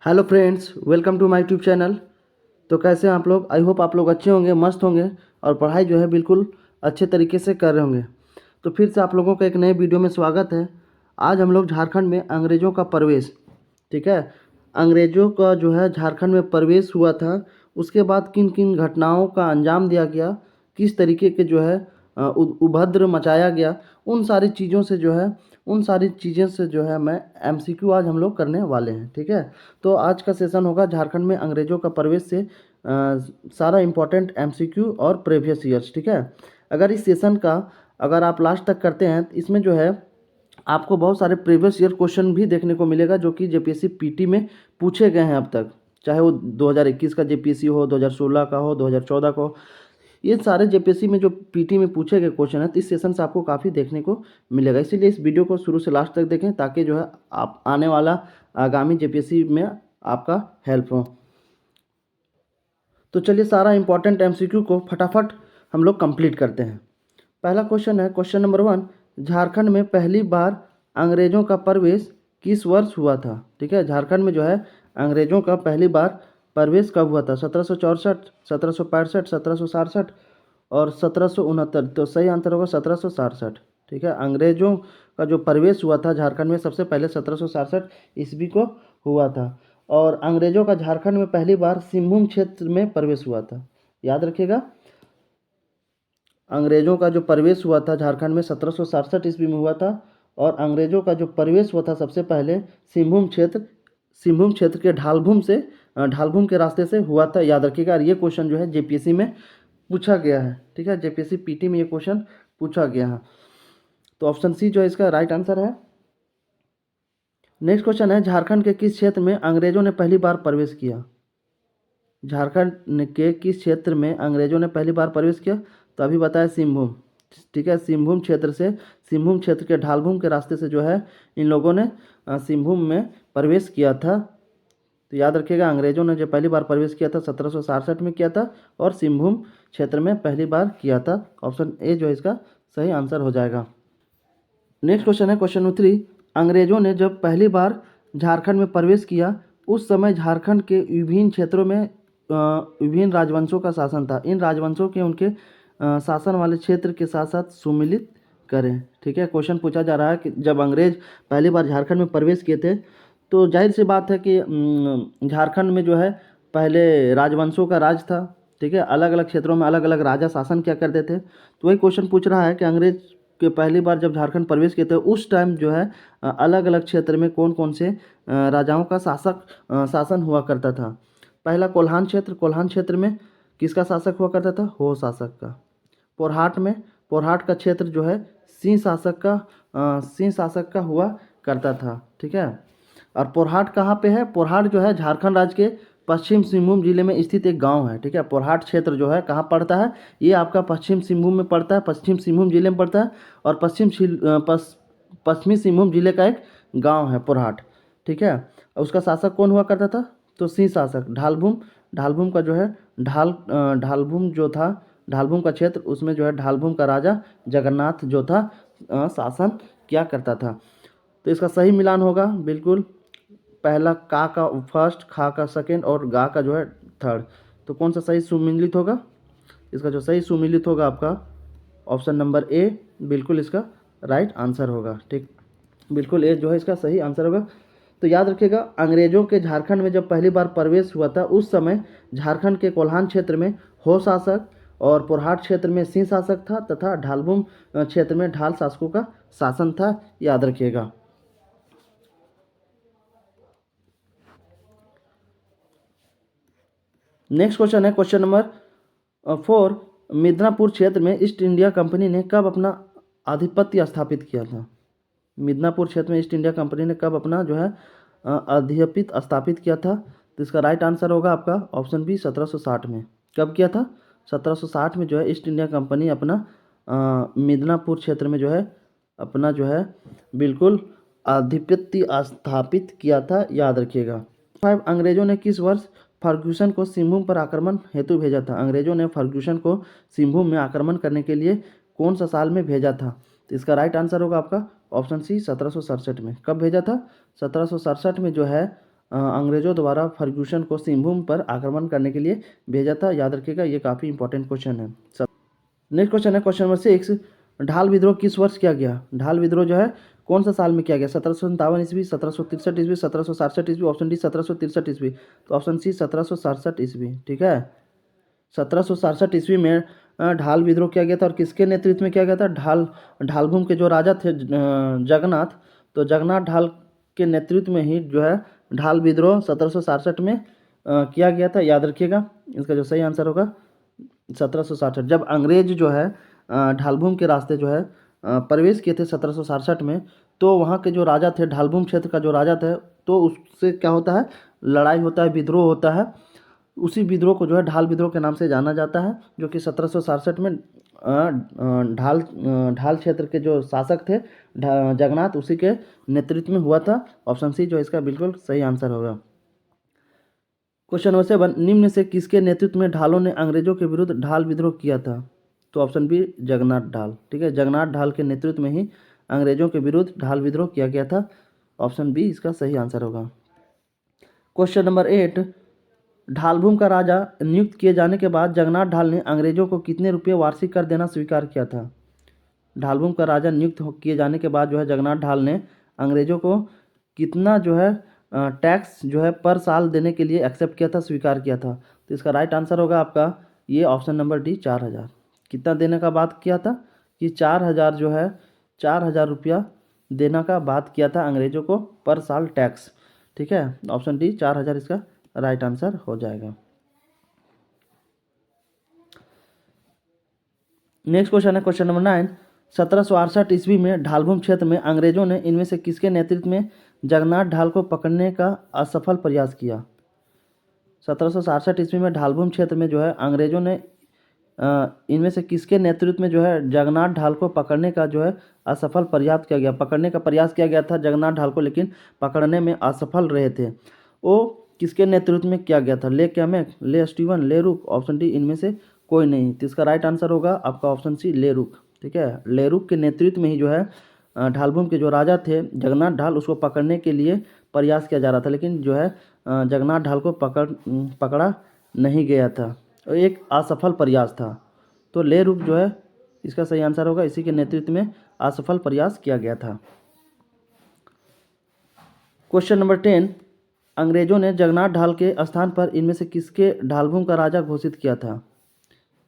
Hello friends, welcome to my YouTube channel. तो कैसे हैं आप लोग? आई होप आप लोग अच्छे होंगे, मस्त होंगे और पढ़ाई जो है बिल्कुल अच्छे तरीके से कर रहे होंगे। तो फिर से आप लोगों का एक नए वीडियो में स्वागत है। आज हम लोग झारखंड में अंग्रेज़ों का प्रवेश, ठीक है, अंग्रेज़ों का जो है झारखंड में प्रवेश हुआ था, उसके बाद किन किन घटनाओं का अंजाम दिया गया, किस तरीके के जो है उपद्रव मचाया गया, उन सारी चीज़ें से जो है मैं एमसीक्यू आज हम लोग करने वाले हैं। ठीक है, तो आज का सेशन होगा झारखंड में अंग्रेज़ों का प्रवेश से सारा इम्पोर्टेंट एमसीक्यू और प्रीवियस ईयर्स। ठीक है, अगर इस सेशन का अगर आप लास्ट तक करते हैं तो इसमें जो है आपको बहुत सारे प्रीवियस ईयर क्वेश्चन भी देखने को मिलेगा जो कि जेपीएससी पीटी में पूछे गए हैं अब तक, चाहे वो 2021 का जेपीएससी हो, 2016 का हो, 2014 का हो। ये सारे जेपीएससी में जो पीटी में पूछे गए क्वेश्चन है, तो इस सेशन से आपको काफ़ी देखने को मिलेगा। इसीलिए इस वीडियो को शुरू से लास्ट तक देखें ताकि जो है आप आने वाला आगामी जेपीएससी में आपका हेल्प हो। तो चलिए सारा इंपॉर्टेंट एमसीक्यू को फटाफट हम लोग कंप्लीट करते हैं। पहला क्वेश्चन है, क्वेश्चन नंबर 1, झारखंड में पहली बार अंग्रेज़ों का प्रवेश किस वर्ष हुआ था? ठीक है, झारखंड में जो है अंग्रेज़ों का पहली बार प्रवेश कब हुआ था? 1764, 1765, 1767 और 1769। तो सही आंसर होगा 1767। ठीक है, अंग्रेज़ों का जो प्रवेश हुआ था झारखंड में सबसे पहले 1767 ईस्वी को हुआ था। और अंग्रेज़ों का झारखंड में पहली बार सिंहभूम क्षेत्र में प्रवेश हुआ था। याद रखिएगा, अंग्रेज़ों का जो प्रवेश हुआ था झारखंड में 1767 ईस्वी में हुआ था। और अंग्रेज़ों का जो प्रवेश हुआ था सबसे पहले सिंहभूम क्षेत्र के ढालभूम के रास्ते से हुआ था। याद रखिएगा, और ये क्वेश्चन जो है जेपीएससी में पूछा गया है। ठीक है, जेपीएससी पीटी में ये क्वेश्चन पूछा गया है। तो ऑप्शन सी जो है इसका राइट आंसर है। नेक्स्ट क्वेश्चन है, झारखंड के किस क्षेत्र में अंग्रेज़ों ने पहली बार प्रवेश किया? झारखंड के किस क्षेत्र में अंग्रेज़ों ने पहली बार प्रवेश किया? तो अभी बताया सिंहभूम। ठीक है, सिंहभूम क्षेत्र के ढालभूम के रास्ते से जो है इन लोगों ने सिंहभूम में प्रवेश किया था। तो याद रखिएगा, अंग्रेज़ों ने जो पहली बार प्रवेश किया था 1767 में किया था और सिंहभूम क्षेत्र में पहली बार किया था। ऑप्शन ए जो है इसका सही आंसर हो जाएगा। नेक्स्ट क्वेश्चन है, क्वेश्चन नंबर 3, अंग्रेज़ों ने जब पहली बार झारखंड में प्रवेश किया उस समय झारखंड के विभिन्न क्षेत्रों में विभिन्न राजवंशों का शासन था। इन राजवंशों के उनके शासन वाले क्षेत्र के साथ साथ सुमिलित करें। ठीक है, क्वेश्चन पूछा जा रहा है कि जब अंग्रेज़ पहली बार झारखंड में प्रवेश किए थे तो जाहिर सी बात है कि झारखंड में जो है पहले राजवंशों का राज था। ठीक है, अलग अलग क्षेत्रों में अलग अलग राजा शासन क्या करते थे। तो वही क्वेश्चन पूछ रहा है कि अंग्रेज़ के पहली बार जब झारखंड प्रवेश किए थे उस टाइम जो है अलग अलग क्षेत्र में कौन कौन से राजाओं का शासन हुआ करता था। पहला कोल्हान क्षेत्र में किसका शासक हुआ करता था? हो शासक का। पोरहाट का क्षेत्र जो है सिंह शासक का हुआ करता था। ठीक है, और पोरहाट कहाँ पे है? पोरहाट जो है झारखंड राज्य के पश्चिम सिंहभूम जिले में स्थित एक गांव है। ठीक है, पोरहाट क्षेत्र जो है कहाँ पड़ता है? ये आपका पश्चिम सिंहभूम में पड़ता है, पश्चिम सिंहभूम जिले में पड़ता है और पश्चिमी सिंहभूम जिले का एक गांव है पोरहाट। ठीक है, और उसका शासक कौन हुआ करता था? तो सिंह शासक। ढालभूम का जो है ढालभूम जो था, ढालभूम का क्षेत्र, उसमें जो है ढालभूम का राजा जगन्नाथ जो था शासन किया करता था। तो इसका सही मिलान होगा बिल्कुल, पहला का फर्स्ट, खा का सेकेंड और गा का जो है थर्ड। तो कौन सा सही सुमिलित होगा? इसका जो सही सुमिलित होगा आपका ऑप्शन नंबर ए बिल्कुल इसका राइट आंसर होगा। ठीक, बिल्कुल ए जो है इसका सही आंसर होगा। तो याद रखिएगा, अंग्रेज़ों के झारखंड में जब पहली बार प्रवेश हुआ था उस समय झारखंड के कोल्हान क्षेत्र में हो शासक और पोरहाट क्षेत्र में सिंह शासक था तथा ढालभूम क्षेत्र में ढाल शासकों का शासन था। याद रखिएगा। नेक्स्ट क्वेश्चन है, क्वेश्चन नंबर 4, मिदनापुर क्षेत्र में ईस्ट इंडिया कंपनी ने कब अपना आधिपत्य स्थापित किया था? मिदनापुर क्षेत्र में ईस्ट इंडिया कंपनी ने कब अपना जो है आधिपत्य स्थापित किया था? तो इसका राइट आंसर होगा आपका ऑप्शन बी 1760 में। कब किया था? 1760 में जो है ईस्ट इंडिया कंपनी अपना मिदनापुर क्षेत्र में जो है अपना जो है बिल्कुल आधिपत्य स्थापित किया था। याद रखिएगा। 5, अंग्रेजों ने किस वर्ष फर्ग्यूसन को सिंहभूम पर आक्रमण हेतु भेजा था? अंग्रेजों ने फर्ग्यूसन को सिंहभूम में आक्रमण करने के लिए कौन सा साल में भेजा था? तो इसका राइट आंसर होगा आपका ऑप्शन सी 1767 में। कब भेजा था? 1767 में जो है अंग्रेजों द्वारा फर्ग्यूसन को सिंहभूम पर आक्रमण करने के लिए भेजा था? याद रखिएगा, ये काफ़ी इंपॉर्टेंट क्वेश्चन है। नेक्स्ट क्वेश्चन है क्वेश्चन नंबर 6, ढाल विद्रोह किस वर्ष किया गया? ढाल विद्रोह जो है कौन सा साल में किया गया? 1757 ईस्वी, 1763 ईस्वी, 1767 ईस्वी, ऑप्शन डी 1763 ईस्वी। तो ऑप्शन सी 1767 ईस्वी, ठीक है। 1767 ईस्वी में ढाल विद्रोह किया गया था। और किसके नेतृत्व में किया गया था? ढालभूम के जो राजा थे जगन्नाथ, तो जगन्नाथ ढाल के नेतृत्व में ही जो है ढाल विद्रोह 1767 में किया गया था। याद रखिएगा, इसका जो सही आंसर होगा 1767। जब अंग्रेज जो है ढालभूम के रास्ते जो है प्रवेश किए थे 1767 में, तो वहाँ के जो राजा थे, ढालभूम क्षेत्र का जो राजा थे, तो उससे क्या होता है, लड़ाई होता है, विद्रोह होता है। उसी विद्रोह को जो है ढाल विद्रोह के नाम से जाना जाता है, जो कि 1767 में ढाल क्षेत्र के जो शासक थे जगन्नाथ, उसी के नेतृत्व में हुआ था। ऑप्शन सी जो इसका बिल्कुल सही आंसर होगा। क्वेश्चन नंबर 7, निम्न से किसके नेतृत्व में ढालों ने अंग्रेजों के विरुद्ध ढाल विद्रोह किया था? तो ऑप्शन बी जगन्नाथ ढाल, ठीक है। जगन्नाथ ढाल के नेतृत्व में ही अंग्रेजों के विरुद्ध ढाल विद्रोह किया गया था। ऑप्शन बी इसका सही आंसर होगा। क्वेश्चन नंबर 8, ढालभूम का राजा नियुक्त किए जाने के बाद जगन्नाथ ढाल ने अंग्रेजों को कितने रुपये वार्षिक कर देना स्वीकार किया था? ढालभूम का राजा नियुक्त किए जाने के बाद जो है जगन्नाथ ढाल ने अंग्रेजों को कितना जो है टैक्स जो है पर साल देने के लिए एक्सेप्ट किया था, स्वीकार किया था? तो इसका राइट आंसर होगा आपका ये ऑप्शन नंबर डी 4000। कितना देने का बात किया था कि 4000 जो है 4000 रुपया देने का बात किया था अंग्रेजों को पर साल टैक्स, ठीक है। ऑप्शन डी 4000 इसका राइट आंसर हो जाएगा। नेक्स्ट क्वेश्चन है क्वेश्चन नंबर 9, 1768 ईस्वी में ढालभूम क्षेत्र में अंग्रेजों ने इनमें से किसके नेतृत्व में जगन्नाथ ढाल को पकड़ने का असफल प्रयास किया? 1768 ईस्वी में ढालभूम क्षेत्र में जो है अंग्रेजों ने इनमें से किसके नेतृत्व में जो है जगन्नाथ ढाल को पकड़ने का जो है असफल प्रयास किया गया? पकड़ने का प्रयास किया गया था जगन्नाथ ढाल को, लेकिन पकड़ने में असफल रहे थे। वो किसके नेतृत्व में किया गया था? ले कैमेक, ले स्टीवन, ले रुक? ऑप्शन डी इनमें से कोई नहीं। तो इसका राइट आंसर होगा आपका ऑप्शन सी ले रुक, ठीक है। ले रुक के नेतृत्व में ही जो है ढालभूम के जो राजा थे जगन्नाथ ढाल, उसको पकड़ने के लिए प्रयास किया जा रहा था, लेकिन जो है जगन्नाथ ढाल को पकड़ा नहीं गया था, एक असफल प्रयास था। तो ले रुक जो है इसका सही आंसर होगा, इसी के नेतृत्व में असफल प्रयास किया गया था। क्वेश्चन नंबर 10, अंग्रेजों ने जगन्नाथ ढाल के स्थान पर इनमें से किसके ढालभूम का राजा घोषित किया था?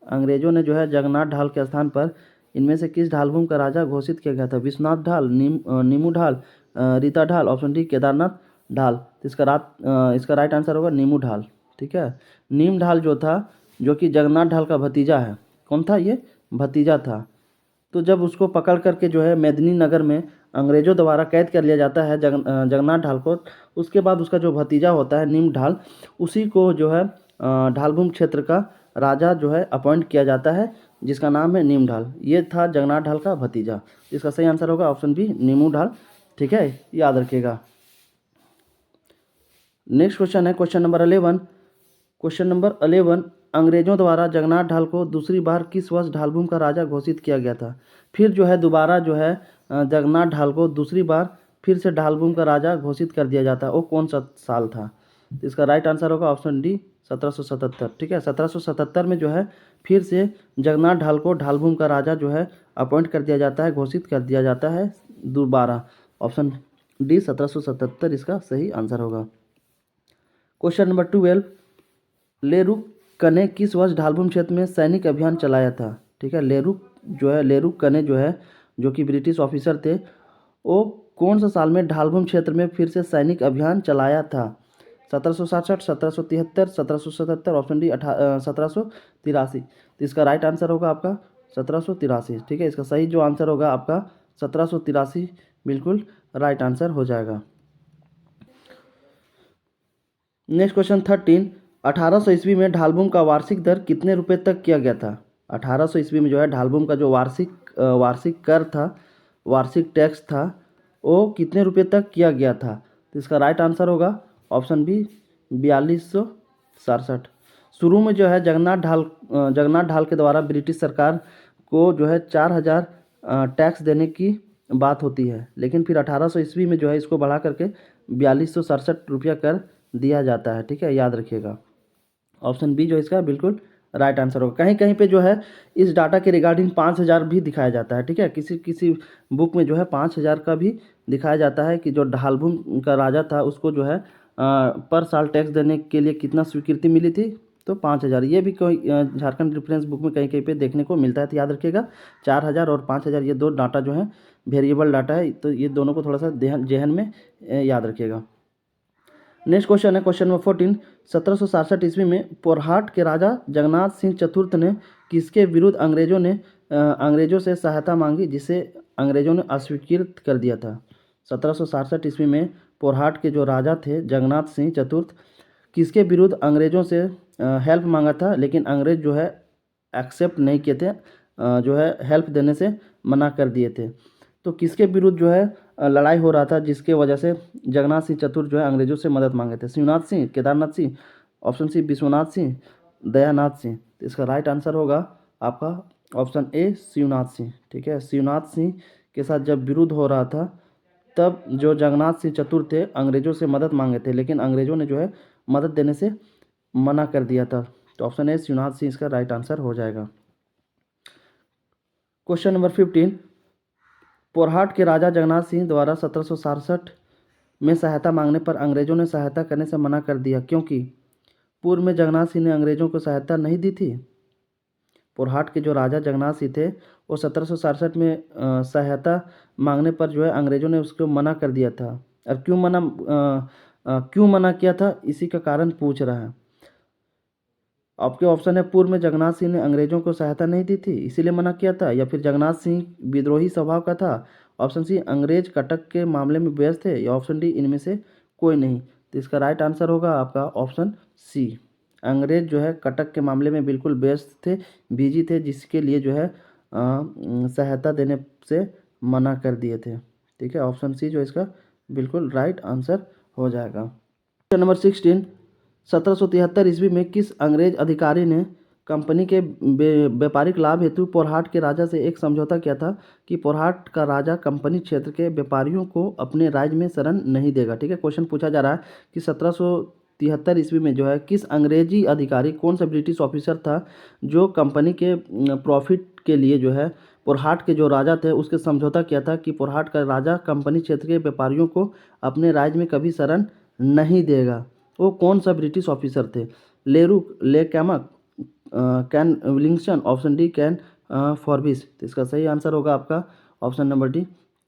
अंग्रेजों ने जो है जगन्नाथ ढाल के स्थान पर इनमें से किस ढालभूम का राजा घोषित किया गया था? विश्वनाथ ढाल, नीमू ढाल, रीता ढाल? ऑप्शन डी केदारनाथ ढाल। तो इसका राइट आंसर होगा नीमू ढाल, ठीक है। नीम ढाल जो था, जो कि जगन्नाथ ढाल का भतीजा है। कौन था ये? भतीजा था। तो जब उसको पकड़ करके जो है मेदिनी नगर में अंग्रेजों द्वारा कैद कर लिया जाता है जगन्नाथ ढाल को, उसके बाद उसका जो भतीजा होता है नीम ढाल, उसी को जो है ढालभूम क्षेत्र का राजा जो है अपॉइंट किया जाता है, जिसका नाम है नीम ढाल। ये था जगन्नाथ ढाल का भतीजा। इसका सही आंसर होगा ऑप्शन बी नीमू ढाल, ठीक है, याद रखिएगा। नेक्स्ट क्वेश्चन है क्वेश्चन नंबर 11। क्वेश्चन नंबर 11, अंग्रेजों द्वारा जगन्नाथ ढाल को दूसरी बार किस वर्ष ढालभूम का राजा घोषित किया गया था? फिर जो है दोबारा जो है जगन्नाथ ढाल को दूसरी बार फिर से ढालभूम का राजा घोषित कर दिया जाता है। वो कौन सा साल था? तो इसका राइट आंसर होगा ऑप्शन डी 1777, ठीक है। 1777 में जो है फिर से जगन्नाथ ढाल को ढालभूम का राजा जो है अपॉइंट कर दिया जाता है, घोषित कर दिया जाता है दोबारा। ऑप्शन डी 1777 इसका सही आंसर होगा। क्वेश्चन नंबर 12, लेरुक ने किस वर्ष ढालभूम क्षेत्र में सैनिक अभियान चलाया था? ठीक है, लेरुक ने जो है जो कि ब्रिटिश ऑफिसर थे, वो कौन सा साल में ढालभूम क्षेत्र में फिर से सैनिक अभियान चलाया था? 1767, 1773, 1777? Option D 1783। तो इसका राइट आंसर होगा आपका 1783, ठीक है। इसका सही जो आंसर होगा आपका 1783 बिल्कुल राइट आंसर हो जाएगा। नेक्स्ट क्वेश्चन 13, 1800 ईस्वी में ढालभूम का वार्षिक दर कितने रुपए तक किया गया था? 1800 ईस्वी में जो है ढालभूम का जो वार्षिक कर था, वार्षिक टैक्स था, वो कितने रुपए तक किया गया था? तो इसका राइट आंसर होगा ऑप्शन बी 4267। शुरू में जो है जगन्नाथ ढाल के द्वारा ब्रिटिश सरकार को जो है 4000 टैक्स देने की बात होती है, लेकिन फिर 1800 ईस्वी में जो है इसको बढ़ा करके ₹4267 कर दिया जाता है। ठीक है, याद रखिएगा। ऑप्शन बी जो इसका बिल्कुल राइट आंसर होगा। कहीं कहीं पे जो है इस डाटा के रिगार्डिंग 5,000 भी दिखाया जाता है। ठीक है, किसी किसी बुक में जो है 5,000 का भी दिखाया जाता है कि जो ढालभूम का राजा था उसको जो है पर साल टैक्स देने के लिए कितना स्वीकृति मिली थी, तो 5,000। ये भी कोई झारखंड रेफरेंस बुक में कहीं कहीं पे देखने को मिलता है, तो याद रखिएगा 4,000 और 5,000 ये दो डाटा जो है वेरिएबल डाटा है, तो ये दोनों को थोड़ा सा जहन में याद रखिएगा। नेक्स्ट क्वेश्चन है क्वेश्चन नंबर 14। 1767 ईस्वी में पोरहाट के राजा जगन्नाथ सिंह चतुर्थ ने किसके विरुद्ध अंग्रेजों से सहायता मांगी जिसे अंग्रेजों ने अस्वीकृत कर दिया था। 1767 ईस्वी में पोरहाट के जो राजा थे जगन्नाथ सिंह चतुर्थ किसके विरुद्ध अंग्रेजों से हेल्प मांगा था, लेकिन अंग्रेज जो है एक्सेप्ट नहीं किए थे, जो है हेल्प देने से मना कर दिए थे। तो किसके विरुद्ध जो है लड़ाई हो रहा था जिसके वजह से जगन्नाथ सिंह चतुर्थ जो है अंग्रेजों से मदद मांगे थे? Shivnath Singh, Kedarnath Singh, option C Vishwanath Singh, Dayanath Singh. तो इसका राइट आंसर होगा आपका ऑप्शन ए शिवनाथ सिंह। ठीक है, शिवनाथ सिंह के साथ जब विरोध हो रहा था तब जो जगन्नाथ सिंह चतुर्थ थे अंग्रेजों से मदद मांगे थे, लेकिन अंग्रेजों ने जो है मदद देने से मना कर दिया था। तो ऑप्शन ए शिवनाथ सिंह इसका राइट आंसर हो जाएगा। Question number 15। पोरहाट के राजा जगन्नाथ सिंह द्वारा 1767 में सहायता मांगने पर अंग्रेजों ने सहायता करने से मना कर दिया, क्योंकि पूर्व में जगन्नाथ सिंह ने अंग्रेजों को सहायता नहीं दी थी। पोरहाट के जो राजा जगन्नाथ सिंह थे वो 1767 में सहायता मांगने पर जो है अंग्रेजों ने उसको मना कर दिया था। और क्यों मना किया था इसी का कारण पूछ रहा है। आपके ऑप्शन है पूर्व में जगन्नाथ सिंह ने अंग्रेजों को सहायता नहीं दी थी इसीलिए मना किया था, या फिर जगन्नाथ सिंह विद्रोही स्वभाव का था, ऑप्शन सी अंग्रेज कटक के मामले में व्यस्त थे, या ऑप्शन डी इनमें से कोई नहीं। तो इसका राइट आंसर होगा आपका ऑप्शन सी। अंग्रेज जो है कटक के मामले में बिल्कुल व्यस्त थे, बिजी थे, जिसके लिए जो है सहायता देने से मना कर दिए थे। ठीक है, ऑप्शन सी जो इसका बिल्कुल राइट आंसर हो जाएगा। Question number 16। 1773 ईस्वी में किस अंग्रेज अधिकारी ने कंपनी के व्यापारिक लाभ हेतु पोरहाट के राजा से एक समझौता किया था कि पोरहाट का राजा कंपनी क्षेत्र के व्यापारियों को अपने राज्य में शरण नहीं देगा? ठीक है, क्वेश्चन पूछा जा रहा है कि 1773 ईस्वी में जो है किस अंग्रेजी अधिकारी, कौन सा ब्रिटिश ऑफिसर था जो कंपनी के प्रॉफिट के लिए जो है पोरहाट के जो राजा थे उसके समझौता किया था कि पोरहाट का राजा कंपनी क्षेत्र के व्यापारियों को अपने राज्य में कभी शरण नहीं देगा? वो कौन सा ब्रिटिश ऑफिसर थे? लेरूक, ले कैमक, can विलिंगस्टन, option D can Forbes. तो इसका सही आंसर होगा आपका option number D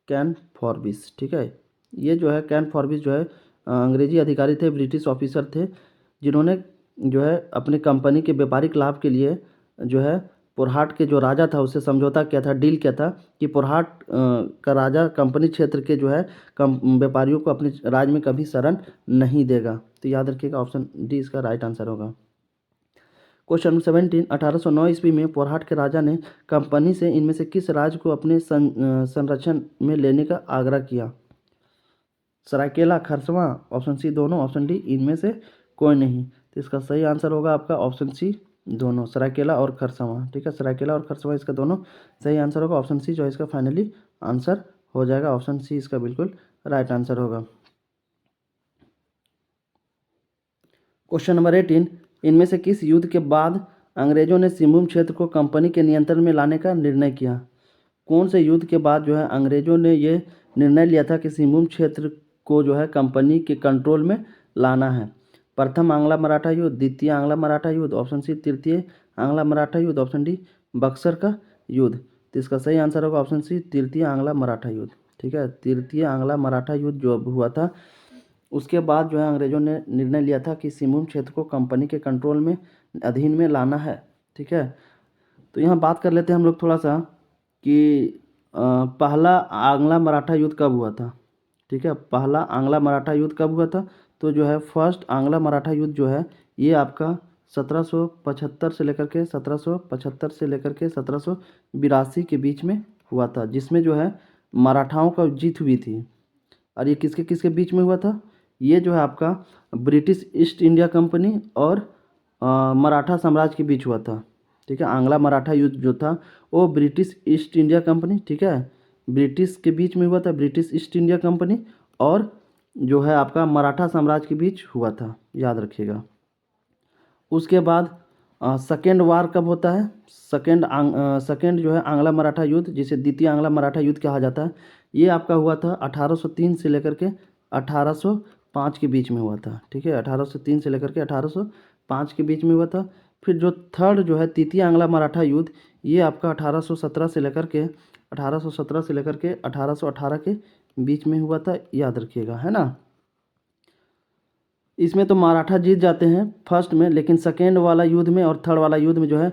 can Forbes. ठीक है, ये जो है कैन फॉरबिस जो है अंग्रेजी अधिकारी थे, ब्रिटिश ऑफिसर थे, जिन्होंने जो है अपनी कंपनी के व्यापारिक लाभ के लिए जो है पोरहाट के जो राजा था उससे समझौता किया था, डील किया था कि पोरहाट का राजा कंपनी क्षेत्र के जो है व्यापारियों को अपने राज्य में कभी शरण नहीं देगा। तो याद रखिएगा ऑप्शन डी इसका राइट आंसर होगा। Question number 17। 1809 ईस्वी में पोरहाट के राजा ने कंपनी से इनमें से किस राज्य को अपने संरक्षण में लेने का आग्रह किया? सरायकेला, खरसवां, ऑप्शन सी दोनों, ऑप्शन डी इनमें से कोई नहीं। तो इसका सही आंसर होगा आपका ऑप्शन सी दोनों, सरायकेला और खरसवां। ठीक है, सरायकेला और खरसवां इसका दोनों सही आंसर होगा। ऑप्शन सी जो है इसका फाइनली आंसर हो जाएगा, ऑप्शन सी इसका बिल्कुल राइट आंसर होगा। Question number 18। इनमें से किस युद्ध के बाद अंग्रेजों ने सिंहभूम क्षेत्र को कंपनी के नियंत्रण में लाने का निर्णय किया? कौन से युद्ध के बाद जो है अंग्रेजों ने ये निर्णय लिया था कि सिंहभूम क्षेत्र को जो है कंपनी के कंट्रोल में लाना है? प्रथम आंग्ला मराठा युद्ध, द्वितीय आंग्ला मराठा युद्ध, ऑप्शन सी तृतीय आंग्ला मराठा युद्ध, ऑप्शन डी बक्सर का युद्ध। तो इसका सही आंसर होगा ऑप्शन सी तृतीय आंग्ला मराठा युद्ध। ठीक है, तृतीय आंग्ला मराठा युद्ध जो हुआ था उसके बाद जो है अंग्रेजों ने निर्णय लिया था कि सिंहभूम क्षेत्र को कंपनी के कंट्रोल में अधीन में लाना है। ठीक है, तो यहाँ बात कर लेते हैं हम लोग थोड़ा सा कि पहला आंग्ला मराठा युद्ध कब हुआ था? ठीक है, पहला आंग्ला मराठा युद्ध कब हुआ था? तो जो है फर्स्ट आंग्ला मराठा युद्ध जो है ये आपका 1775 से लेकर के 1782 के बीच में हुआ था, जिसमें जो है मराठाओं का जीत हुई थी। और ये किसके किसके बीच में हुआ था? ये जो है आपका ब्रिटिश ईस्ट इंडिया कंपनी और मराठा साम्राज्य के बीच हुआ था। ठीक है, आंग्ला मराठा युद्ध जो था वो ब्रिटिश ईस्ट इंडिया कंपनी, ठीक है, ब्रिटिश के बीच में हुआ था, ब्रिटिश ईस्ट इंडिया कंपनी और जो है आपका मराठा साम्राज्य के बीच हुआ था, याद रखिएगा। उसके बाद सेकेंड वार कब होता है? सेकेंड जो है आंग्ला मराठा युद्ध, जिसे द्वितीय आंग्ला मराठा युद्ध कहा जाता है, ये आपका हुआ था 1803 से लेकर के 1805 के बीच में हुआ था। ठीक है, 1803 से लेकर के 1805 के बीच में हुआ था। फिर जो थर्ड जो है तृतीय आंग्ला मराठा युद्ध, ये आपका 1817 से लेकर के 1818 के बीच में हुआ था, याद रखिएगा, है ना। इसमें तो मराठा जीत जाते हैं फर्स्ट में, लेकिन सेकेंड वाला युद्ध में और थर्ड वाला युद्ध में जो है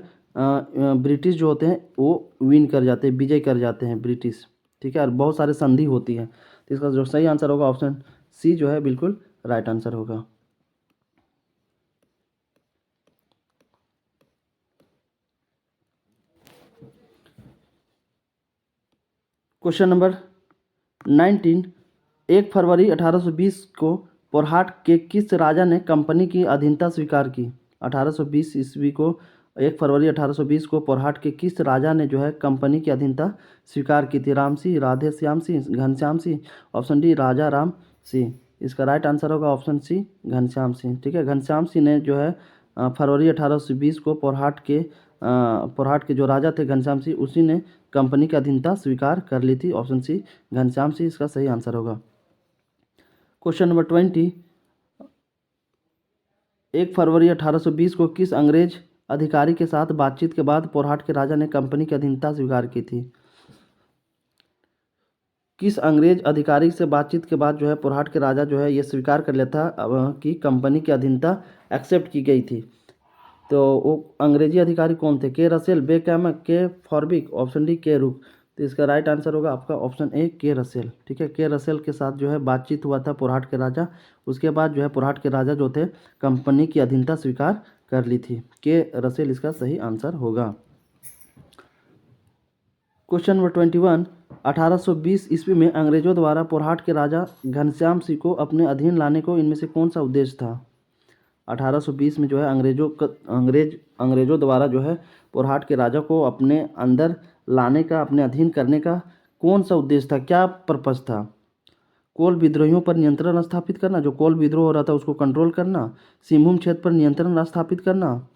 ब्रिटिश जो होते हैं वो विन कर जाते हैं, विजय कर जाते हैं ब्रिटिश। ठीक है, और बहुत सारे संधि होती है। तो इसका जो सही आंसर होगा ऑप्शन सी जो है बिल्कुल राइट आंसर होगा। क्वेश्चन नंबर 19, 1 फरवरी 1820 को पोरहाट के किस राजा ने कंपनी की अधीनता स्वीकार की? 1820 ईस्वी को 1 फरवरी 1820 को पोरहाट के किस राजा ने जो है कंपनी की अधीनता स्वीकार की थी? राम सिंह, राधे श्याम सिंह, घनश्याम सिंह, ऑप्शन डी राजा राम सिंह। इसका राइट आंसर होगा ऑप्शन सी घनश्याम सिंह। ठीक है, घनश्याम सिंह ने जो है फरवरी 1820 को पोरहाट के जो राजा थे घनश्याम सिंह, उसी ने कंपनी की अधीनता स्वीकार कर ली थी। ऑप्शन सी घनश्याम सिंह इसका सही आंसर होगा। क्वेश्चन नंबर 20, 1 फरवरी 1820 को किस अंग्रेज अधिकारी के साथ बातचीत के बाद पोरहाट के राजा ने कंपनी की अधीनता स्वीकार की थी? किस अंग्रेज अधिकारी से बातचीत के बाद जो है पोरहाट के राजा जो है ये स्वीकार कर लेता कि कंपनी की अधीनता एक्सेप्ट की गई थी? तो वो अंग्रेजी अधिकारी कौन थे? के रसेल, बे कैमक, के फॉरबिक, ऑप्शन डी के रुक। तो इसका राइट आंसर होगा आपका ऑप्शन ए के रसेल। ठीक है, के रसेल के साथ जो है बातचीत हुआ था पोरहाट के राजा, उसके बाद जो है पोरहाट के राजा जो थे कंपनी की अधीनता स्वीकार कर ली थी। के रसेल इसका सही आंसर होगा। क्वेश्चन नंबर 21, 1820 ईस्वी में अंग्रेजों द्वारा पोरहाट के राजा घनश्याम सिंह को अपने अधीन लाने को इनमें से कौन सा उद्देश्य था? 1820 में जो है अंग्रेजों द्वारा जो है पोरहाट के राजा को अपने अंदर लाने का, अपने अधीन करने का कौन सा उद्देश्य था, क्या पर्पस था? कोल विद्रोहियों पर नियंत्रण स्थापित करना, जो कोल विद्रोह हो रहा था उसको कंट्रोल करना, सिंहभूम क्षेत्र पर नियंत्रण स्थापित करना,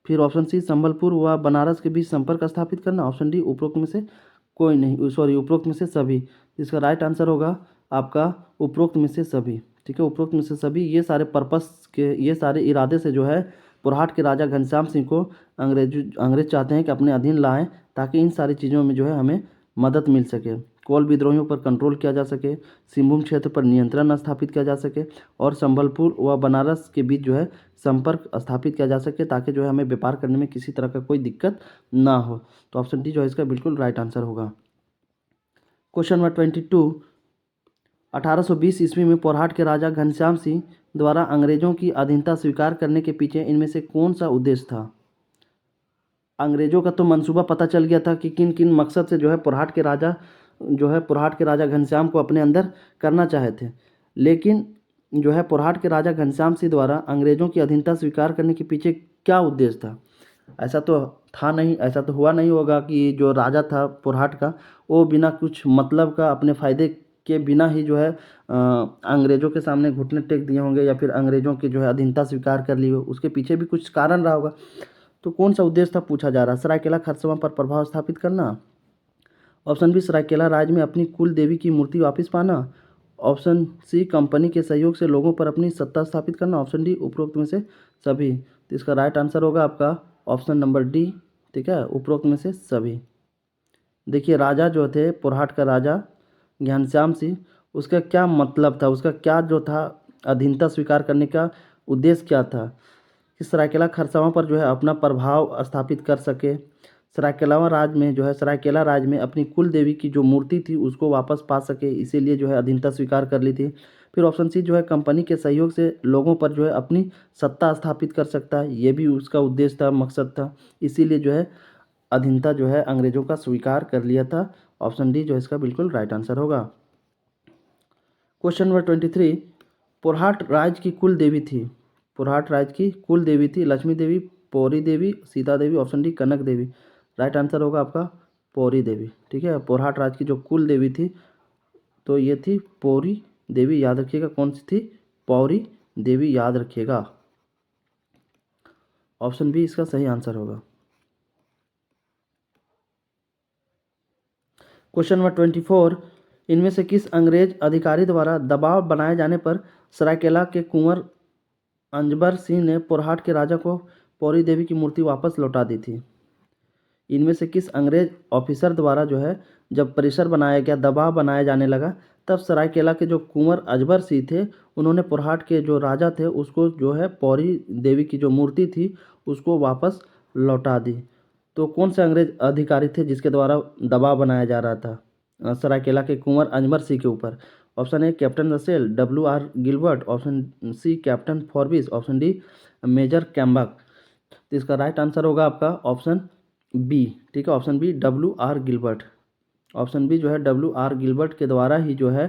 फिर ऑप्शन सी संबलपुर व बनारस के बीच संपर्क स्थापित करना, ऑप्शन डी उपरोक्त में से कोई नहीं, सॉरी उपरोक्त में से सभी। इसका राइट आंसर होगा आपका उपरोक्त में से सभी। ठीक है, उपरोक्त में से सभी, ये सारे पर्पस के, ये सारे इरादे से जो है पोरहाट के राजा घनश्याम सिंह को अंग्रेज चाहते हैं कि अपने अधीन लाएं, ताकि इन सारी चीज़ों में जो है हमें मदद मिल सके। कोल विद्रोहियों पर कंट्रोल किया जा सके, सिंहभूम क्षेत्र पर नियंत्रण स्थापित किया जा सके, और संबलपुर व बनारस के बीच जो है संपर्क स्थापित किया जा सके, ताकि जो है हमें व्यापार करने में किसी तरह का कोई दिक्कत ना हो। तो ऑप्शन डी जो है इसका बिल्कुल राइट आंसर होगा। क्वेश्चन नंबर 22, 1820 ईस्वी में पोरहाट के राजा घनश्याम सिंह द्वारा अंग्रेजों की अधीनता स्वीकार करने के पीछे इनमें से कौन सा उद्देश्य था? अंग्रेजों का तो मंसूबा पता चल गया था कि किन किन मकसद से जो है पोरहाट के राजा घनश्याम को अपने अंदर करना चाहे थे, लेकिन जो है पोरहाट के राजा घनश्याम सिंह द्वारा अंग्रेजों की अधीनता स्वीकार करने के पीछे क्या उद्देश्य था? ऐसा तो था नहीं, ऐसा तो हुआ नहीं होगा कि जो राजा था पोरहाट का, वो बिना कुछ मतलब का, अपने फ़ायदे के बिना ही जो है अंग्रेज़ों के सामने घुटने टेक दिए होंगे, या फिर अंग्रेज़ों की जो है अधीनता स्वीकार कर ली हो। उसके पीछे भी कुछ कारण रहा होगा। तो कौन सा उद्देश्य था पूछा जा रहा है? सरायकेला खरसावां पर प्रभाव स्थापित करना, ऑप्शन बी सरायकेला राज्य में अपनी कुल देवी की मूर्ति वापस पाना, ऑप्शन सी कंपनी के सहयोग से लोगों पर अपनी सत्ता स्थापित करना, ऑप्शन डी उपरोक्त में से सभी। तो इसका राइट आंसर होगा आपका ऑप्शन नंबर डी। ठीक है, उपरोक्त में से सभी। देखिए, राजा जो थे पोरहाट का राजा घनश्याम सिंह, उसका क्या मतलब था, उसका क्या जो था अधीनता स्वीकार करने का उद्देश्य क्या था कि सरायकेला खरसावां पर जो है अपना प्रभाव स्थापित कर सके, सरायकेला राज्य में अपनी कुल देवी की जो मूर्ति थी उसको वापस पा सके, इसीलिए जो है अधीनता स्वीकार कर ली थी। फिर ऑप्शन सी जो है कंपनी के सहयोग से लोगों पर जो है अपनी सत्ता स्थापित कर सकता है, ये भी उसका उद्देश्य था, मकसद था, इसीलिए जो है अधीनता जो है अंग्रेजों का स्वीकार कर लिया था। ऑप्शन डी जो है इसका बिल्कुल राइट आंसर होगा। क्वेश्चन नंबर 23, पोरहाट राज्य की कुल देवी थी, पोरहाट राज्य की कुल देवी थी लक्ष्मी देवी, पौरी देवी, सीता देवी, ऑप्शन डी कनक देवी। राइट आंसर होगा आपका पौरी देवी। ठीक है, पोरहाट राज्य की जो कुल देवी थी तो ये थी पौरी देवी याद रखिएगा, कौन सी थी? पौरी देवी याद रखिएगा। ऑप्शन बी इसका सही आंसर होगा। क्वेश्चन नंबर 24, इनमें से किस अंग्रेज अधिकारी द्वारा दबाव बनाए जाने पर सरायकेला के कुंवर अंजबर सिंह ने पोरहाट के राजा को पौरी देवी की मूर्ति वापस लौटा दी थी? इनमें से किस अंग्रेज ऑफिसर द्वारा जो है जब प्रेशर बनाया गया, दबाव बनाया जाने लगा, तब सरायकेला के जो कुंवर अजबर सिंह थे उन्होंने पोरहाट के जो राजा थे उसको जो है पौरी देवी की जो मूर्ति थी उसको वापस लौटा दी? तो कौन से अंग्रेज अधिकारी थे जिसके द्वारा दबाव बनाया जा रहा था सरायकेला के कुंवर अजबर सिंह के ऊपर? Option A captain Russell, WR Gilbert, option C captain Forbes, option D major Camac. तो इसका राइट आंसर होगा आपका ऑप्शन बी। ठीक है, option B WR Gilbert. Option B जो है WR गिलबर्ट के द्वारा ही जो है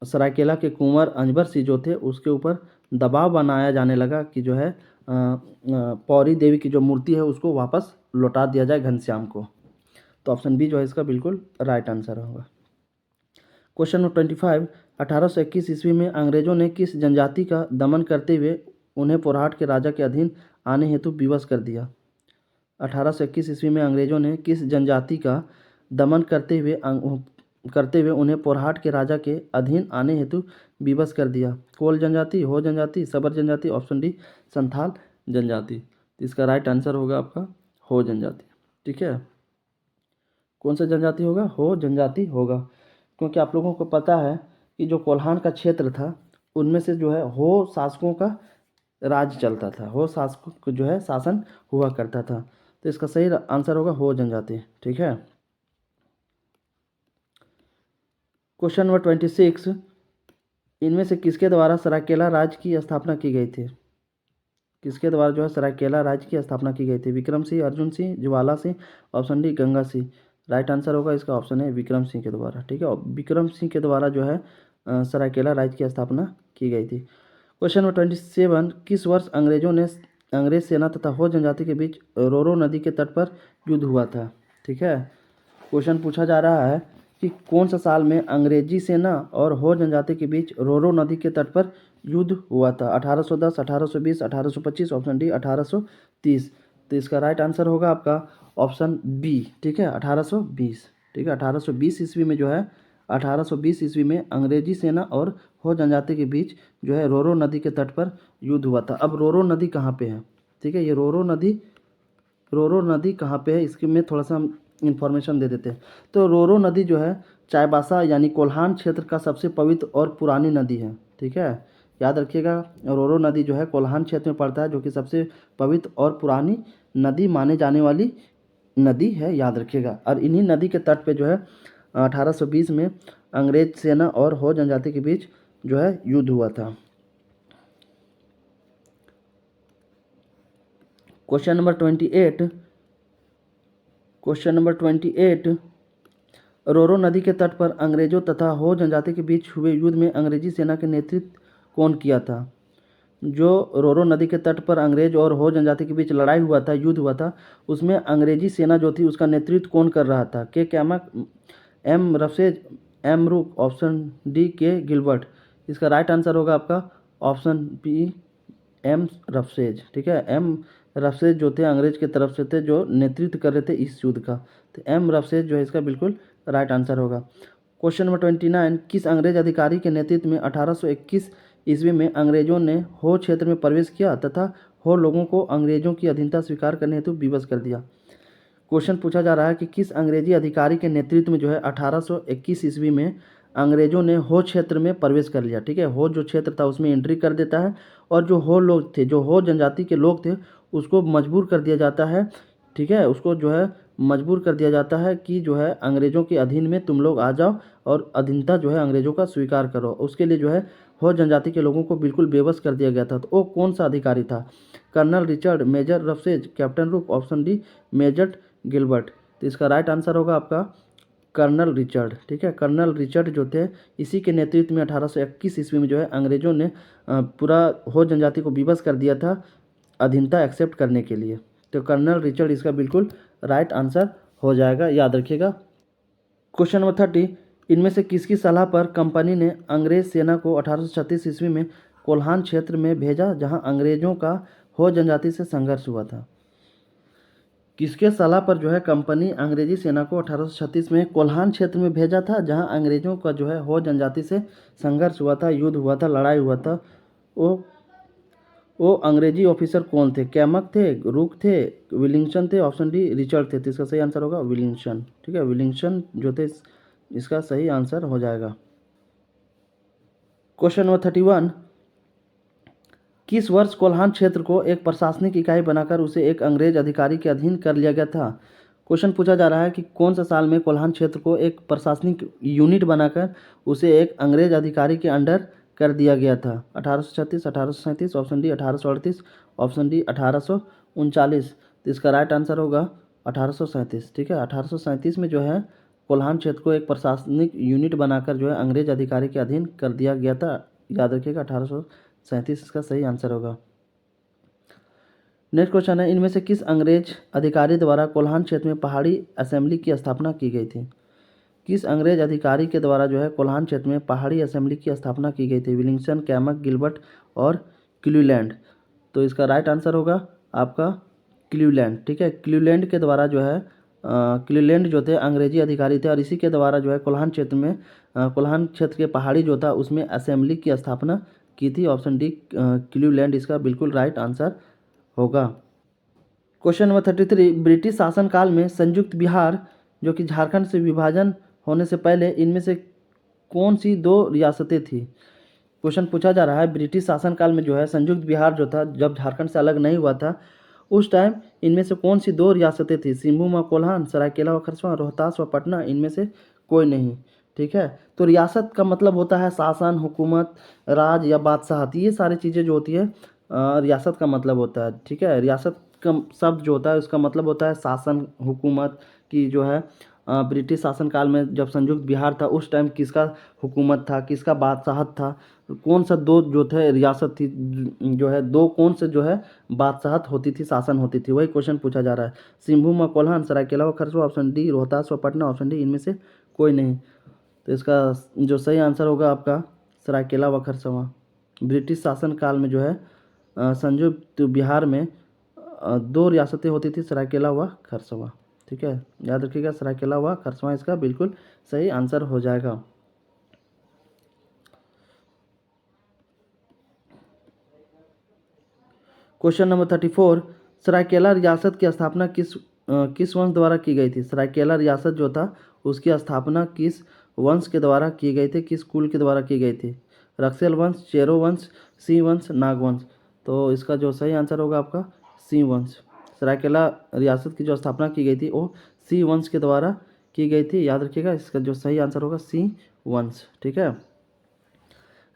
सरायकेला के कुंवर अजबर सिंह जो थे उसके ऊपर दबाव बनाया जाने लगा कि जो है पौरी देवी की जो मूर्ति है उसको वापस लौटा दिया जाए घनश्याम को। तो ऑप्शन बी जो है इसका बिल्कुल राइट आंसर होगा। क्वेश्चन नंबर 25, 1821 ईस्वी में अंग्रेजों ने किस जनजाति का दमन करते हुए उन्हें पोरहाट के राजा के अधीन आने हेतु विवश कर दिया? 1821 ईस्वी में अंग्रेजों ने किस जनजाति का दमन करते हुए उन्हें पोरहाट के राजा के अधीन आने हेतु विवश कर दिया? कोल जनजाति, हो जनजाति, सबर जनजाति, ऑप्शन डी संथाल जनजाति। तो इसका राइट आंसर होगा आपका हो जनजाति। ठीक है, कौन सा जनजाति होगा? हो जनजाति होगा, क्योंकि आप लोगों को पता है कि जो कोल्हान का क्षेत्र था उनमें से जो है हो शासकों का राज चलता था, हो शासकों को जो है शासन हुआ करता था। तो इसका सही आंसर होगा हो जनजाति। ठीक है, क्वेश्चन नंबर 26, इनमें से किसके द्वारा सरायकेला राज्य की स्थापना की गई थी? किसके द्वारा जो है सरायकेला राज्य की स्थापना की गई थी? Vikram Singh, Arjun Singh, Jwala Singh, option D Ganga Singh. Right answer होगा इसका ऑप्शन है विक्रम सिंह के द्वारा। ठीक है, और विक्रम सिंह के द्वारा जो है सरायकेला राज्य की स्थापना की गई थी। क्वेश्चन नंबर 27, किस वर्ष अंग्रेज सेना तथा हो जनजाति के बीच रोरो नदी के तट पर युद्ध हुआ था? ठीक है, क्वेश्चन पूछा जा रहा है कि कौन सा साल में अंग्रेजी सेना और हो जनजाति के बीच रोरो नदी के तट पर युद्ध हुआ था? 1810, 1820, 1825, ऑप्शन डी 1830। तो इसका राइट आंसर होगा आपका ऑप्शन बी। ठीक है, 1820। ठीक है, 1820 ईस्वी में जो है 1820 ईस्वी में अंग्रेजी सेना और हो जनजाति के बीच जो है रोरो नदी के तट पर युद्ध हुआ था। अब रोरो नदी कहाँ पे है? ठीक है, ये रोरो नदी कहाँ पे है इसके में थोड़ा सा हम इन्फॉर्मेशन दे देते हैं। तो रोरो नदी जो है चाईबासा यानी कोल्हान क्षेत्र का सबसे पवित्र और पुरानी नदी है। ठीक है, याद रखिएगा, रोरो नदी जो है कोल्हान क्षेत्र में पड़ता है, जो कि सबसे पवित्र और पुरानी नदी माने जाने वाली नदी है, याद रखिएगा। और इन्हीं नदी के तट पे जो है 1820 में अंग्रेज सेना और हो जनजाति के बीच जो है युद्ध हुआ था। क्वेश्चन नंबर 28, रोरो नदी के तट पर अंग्रेजों तथा हो जनजाति के बीच हुए युद्ध में अंग्रेजी सेना के नेतृत्व कौन किया था? जो रोरो नदी के तट पर अंग्रेज और हो जनजाति के बीच लड़ाई हुआ था, युद्ध हुआ था, उसमें अंग्रेजी सेना जो थी उसका नेतृत्व कौन कर रहा था? के कैमक, एम रफसेज, एम रूक, ऑप्शन डी के गिलबर्ट। इसका राइट आंसर होगा आपका ऑप्शन बी एम रफसेज। ठीक है, एम रफसेज जो थे अंग्रेज के तरफ से थे जो नेतृत्व कर रहे थे इस युद्ध का। तो एम रफसेज जो है इसका बिल्कुल राइट आंसर होगा। क्वेश्चन नंबर 29, किस अंग्रेज अधिकारी के नेतृत्व में 1821 ईस्वी में अंग्रेजों ने हो क्षेत्र में प्रवेश किया तथा हो लोगों को अंग्रेजों की अधीनता स्वीकार करने हेतु विवश कर दिया? क्वेश्चन पूछा जा रहा है कि किस अंग्रेजी अधिकारी के नेतृत्व में जो है 1821 ईस्वी में अंग्रेजों ने हो क्षेत्र में प्रवेश कर लिया? ठीक है, हो जो क्षेत्र था उसमें एंट्री कर देता है और जो हो लोग थे, जो हो जनजाति के लोग थे, उसको मजबूर कर दिया जाता है। ठीक है, उसको जो है मजबूर कर दिया जाता है कि जो है अंग्रेज़ों के अधीन में तुम लोग आ जाओ और अधीनता जो है अंग्रेज़ों का स्वीकार करो। उसके लिए जो है हो जनजाति के लोगों को बिल्कुल बेबस कर दिया गया था। तो वो कौन सा अधिकारी था? कर्नल रिचर्ड, मेजर रफसेज, कैप्टन रुक, ऑप्शन डी मेजर गिलबर्ट। तो इसका राइट आंसर होगा आपका कर्नल रिचर्ड। ठीक है, कर्नल रिचर्ड जो थे इसी के नेतृत्व में 1821 ईस्वी में जो है अंग्रेज़ों ने पूरा हो जनजाति को विवश कर दिया था अधीनता एक्सेप्ट करने के लिए। तो कर्नल रिचर्ड इसका बिल्कुल राइट आंसर हो जाएगा, याद रखिएगा। क्वेश्चन नंबर 30, इनमें से किसकी सलाह पर कंपनी ने अंग्रेज सेना को 1836 ईस्वी में कोल्हान क्षेत्र में भेजा जहां अंग्रेजों का हो जनजाति से संघर्ष हुआ था? किसके सलाह पर जो है कंपनी अंग्रेजी सेना को 1836 में कोल्हान क्षेत्र में भेजा था जहां अंग्रेजों का जो है हो जनजाति से संघर्ष हुआ था, युद्ध हुआ था, लड़ाई हुआ था? वो वो अंग्रेजी ऑफिसर कौन थे? कैमक थे, रूक थे, विलिंगटन थे, ऑप्शन डी रिचर्ड थे। तो इसका सही आंसर होगा विलिंगटन। ठीक है, विलिंगटन जो थे इसका सही आंसर हो जाएगा। क्वेश्चन नंबर 31, किस वर्ष कोल्हान क्षेत्र को एक प्रशासनिक इकाई बनाकर उसे एक अंग्रेज अधिकारी के अधीन कर लिया गया था? क्वेश्चन पूछा जा रहा है कि कौन सा साल में कोल्हान क्षेत्र को एक प्रशासनिक यूनिट बनाकर उसे एक अंग्रेज अधिकारी के अंडर कर दिया गया था? 1836, 1837, ऑप्शन डी 1838, ऑप्शन डी 1839। तो इसका राइट आंसर होगा 1837। ठीक है, 1837 में जो है कोल्हान क्षेत्र को एक प्रशासनिक यूनिट बनाकर जो है अंग्रेज अधिकारी के अधीन कर दिया गया था। याद रखिएगा 1837 इसका सही आंसर होगा। नेक्स्ट क्वेश्चन है, इनमें से किस अंग्रेज अधिकारी द्वारा कोल्हान क्षेत्र में पहाड़ी असेंबली की स्थापना की गई थी? किस अंग्रेज अधिकारी के द्वारा जो है कोल्हान क्षेत्र में पहाड़ी असेंबली की स्थापना की गई थी? विलिंगटन, कैमक, गिलबर्ट और क्लीवलैंड। तो इसका राइट आंसर होगा आपका क्लीवलैंड। ठीक है, क्लीवलैंड के द्वारा जो है क्लीवलैंड जो थे अंग्रेजी अधिकारी थे और इसी के द्वारा जो है कोल्हान क्षेत्र में कोल्हान क्षेत्र के पहाड़ी जो था उसमें असेंबली की स्थापना की थी। ऑप्शन डी क्लीवलैंड इसका बिल्कुल राइट आंसर होगा। क्वेश्चन नंबर 33, ब्रिटिश शासनकाल में संयुक्त बिहार जो कि झारखंड से विभाजन होने से पहले इनमें से कौन सी दो रियासतें थी? क्वेश्चन पूछा जा रहा है ब्रिटिश शासनकाल में जो है संयुक्त बिहार जो था जब झारखंड से अलग नहीं हुआ था उस टाइम इनमें से कौन सी दो रियासतें थी? सिंहभूम व कोल्हान, सरायकेला व खरसावां, रोहतास व पटना, इनमें से कोई नहीं। ठीक है, तो रियासत का मतलब होता है शासन, हुकूमत, राज या बादशाहत। ये सारी चीज़ें जो होती है रियासत का मतलब होता है। ठीक है, रियासत का शब्द जो होता है उसका मतलब होता है शासन, हुकूमत की जो है ब्रिटिश शासनकाल में जब संयुक्त बिहार था उस टाइम किसका हुकूमत था, किसका बादशाहत था, कौन सा दो जो थे रियासत थी जो है दो कौन से जो है बादशाहत होती थी, शासन होती थी, वही क्वेश्चन पूछा जा रहा है। सिंहभूम व कोल्हान, सरायकेला व खरसावां, ऑप्शन डी रोहतास व पटना, ऑप्शन डी इनमें से कोई नहीं। तो इसका जो सही आंसर होगा आपका सरायकेला व खरसावां। ब्रिटिश शासनकाल में जो है संयुक्त बिहार में दो रियासतें होती थी, सरायकेला व खरसावां। ठीक है, याद रखिएगा सरायकेला व खरसावां इसका बिल्कुल सही आंसर हो जाएगा। क्वेश्चन नंबर 34, सरायकेला रियासत की स्थापना किस वंश द्वारा की गई थी? सरायकेला रियासत जो था उसकी स्थापना किस वंश के द्वारा की गई थी, किस कुल के द्वारा की गई थी? रक्सेल वंश, चेरो वंश, सिंह वंश, नाग वंश। तो इसका जो सही आंसर होगा आपका सिंह वंश। सरायकेला रियासत की जो स्थापना की गई थी वो सिंह वंश के द्वारा की गई थी। याद रखिएगा इसका जो सही आंसर होगा सिंह वंश। ठीक है,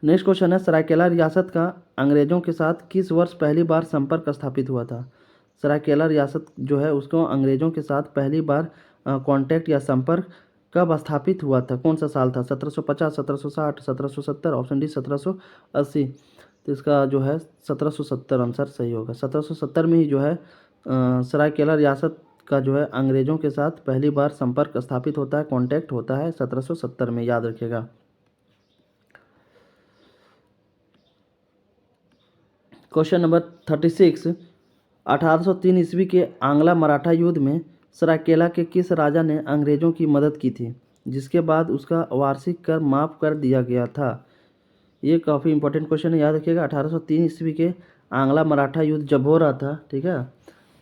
नेक्स्ट क्वेश्चन है, सरायकेला रियासत का अंग्रेजों के साथ किस वर्ष पहली बार संपर्क स्थापित हुआ था? सरायकेला रियासत जो है उसको अंग्रेजों के साथ पहली बार कांटेक्ट या संपर्क कब स्थापित हुआ था? कौन सा साल था? 1750, 1760, 1770, ऑप्शन डी 1780। तो इसका जो है 1770 आंसर सही होगा। 1770 में ही जो है सरायकेला रियासत का जो है अंग्रेजों के साथ पहली बार संपर्क स्थापित होता है, कांटेक्ट होता है 1770 में, याद रखिएगा। क्वेश्चन नंबर 36, 1803 ईस्वी के आंग्ला मराठा युद्ध में सरायकेला के किस राजा ने अंग्रेजों की मदद की थी जिसके बाद उसका वार्षिक कर माफ़ कर दिया गया था? ये काफ़ी इंपॉर्टेंट क्वेश्चन है, याद रखिएगा। 1803 ईस्वी के आंग्ला मराठा युद्ध जब हो रहा था, ठीक है,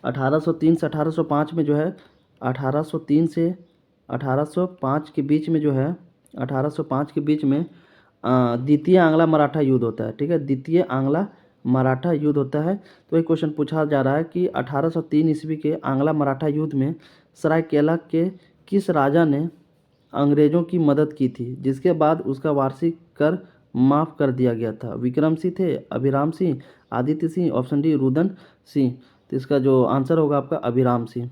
1803 से 1805 में जो है 1803 से 1805 के बीच में जो है 1805 के बीच में द्वितीय आंग्ला मराठा युद्ध होता है। ठीक है, द्वितीय आंग्ला मराठा युद्ध होता है। तो एक क्वेश्चन पूछा जा रहा है कि 1803 ईस्वी के आंग्ला मराठा युद्ध में सरायकेला के किस राजा ने अंग्रेजों की मदद की थी जिसके बाद उसका वार्षिक कर माफ़ कर दिया गया था? विक्रम सिंह थे, अभिराम सिंह, आदित्य सिंह, ऑप्शन डी रुदन सिंह। तो इसका जो आंसर होगा आपका अभिराम सिंह।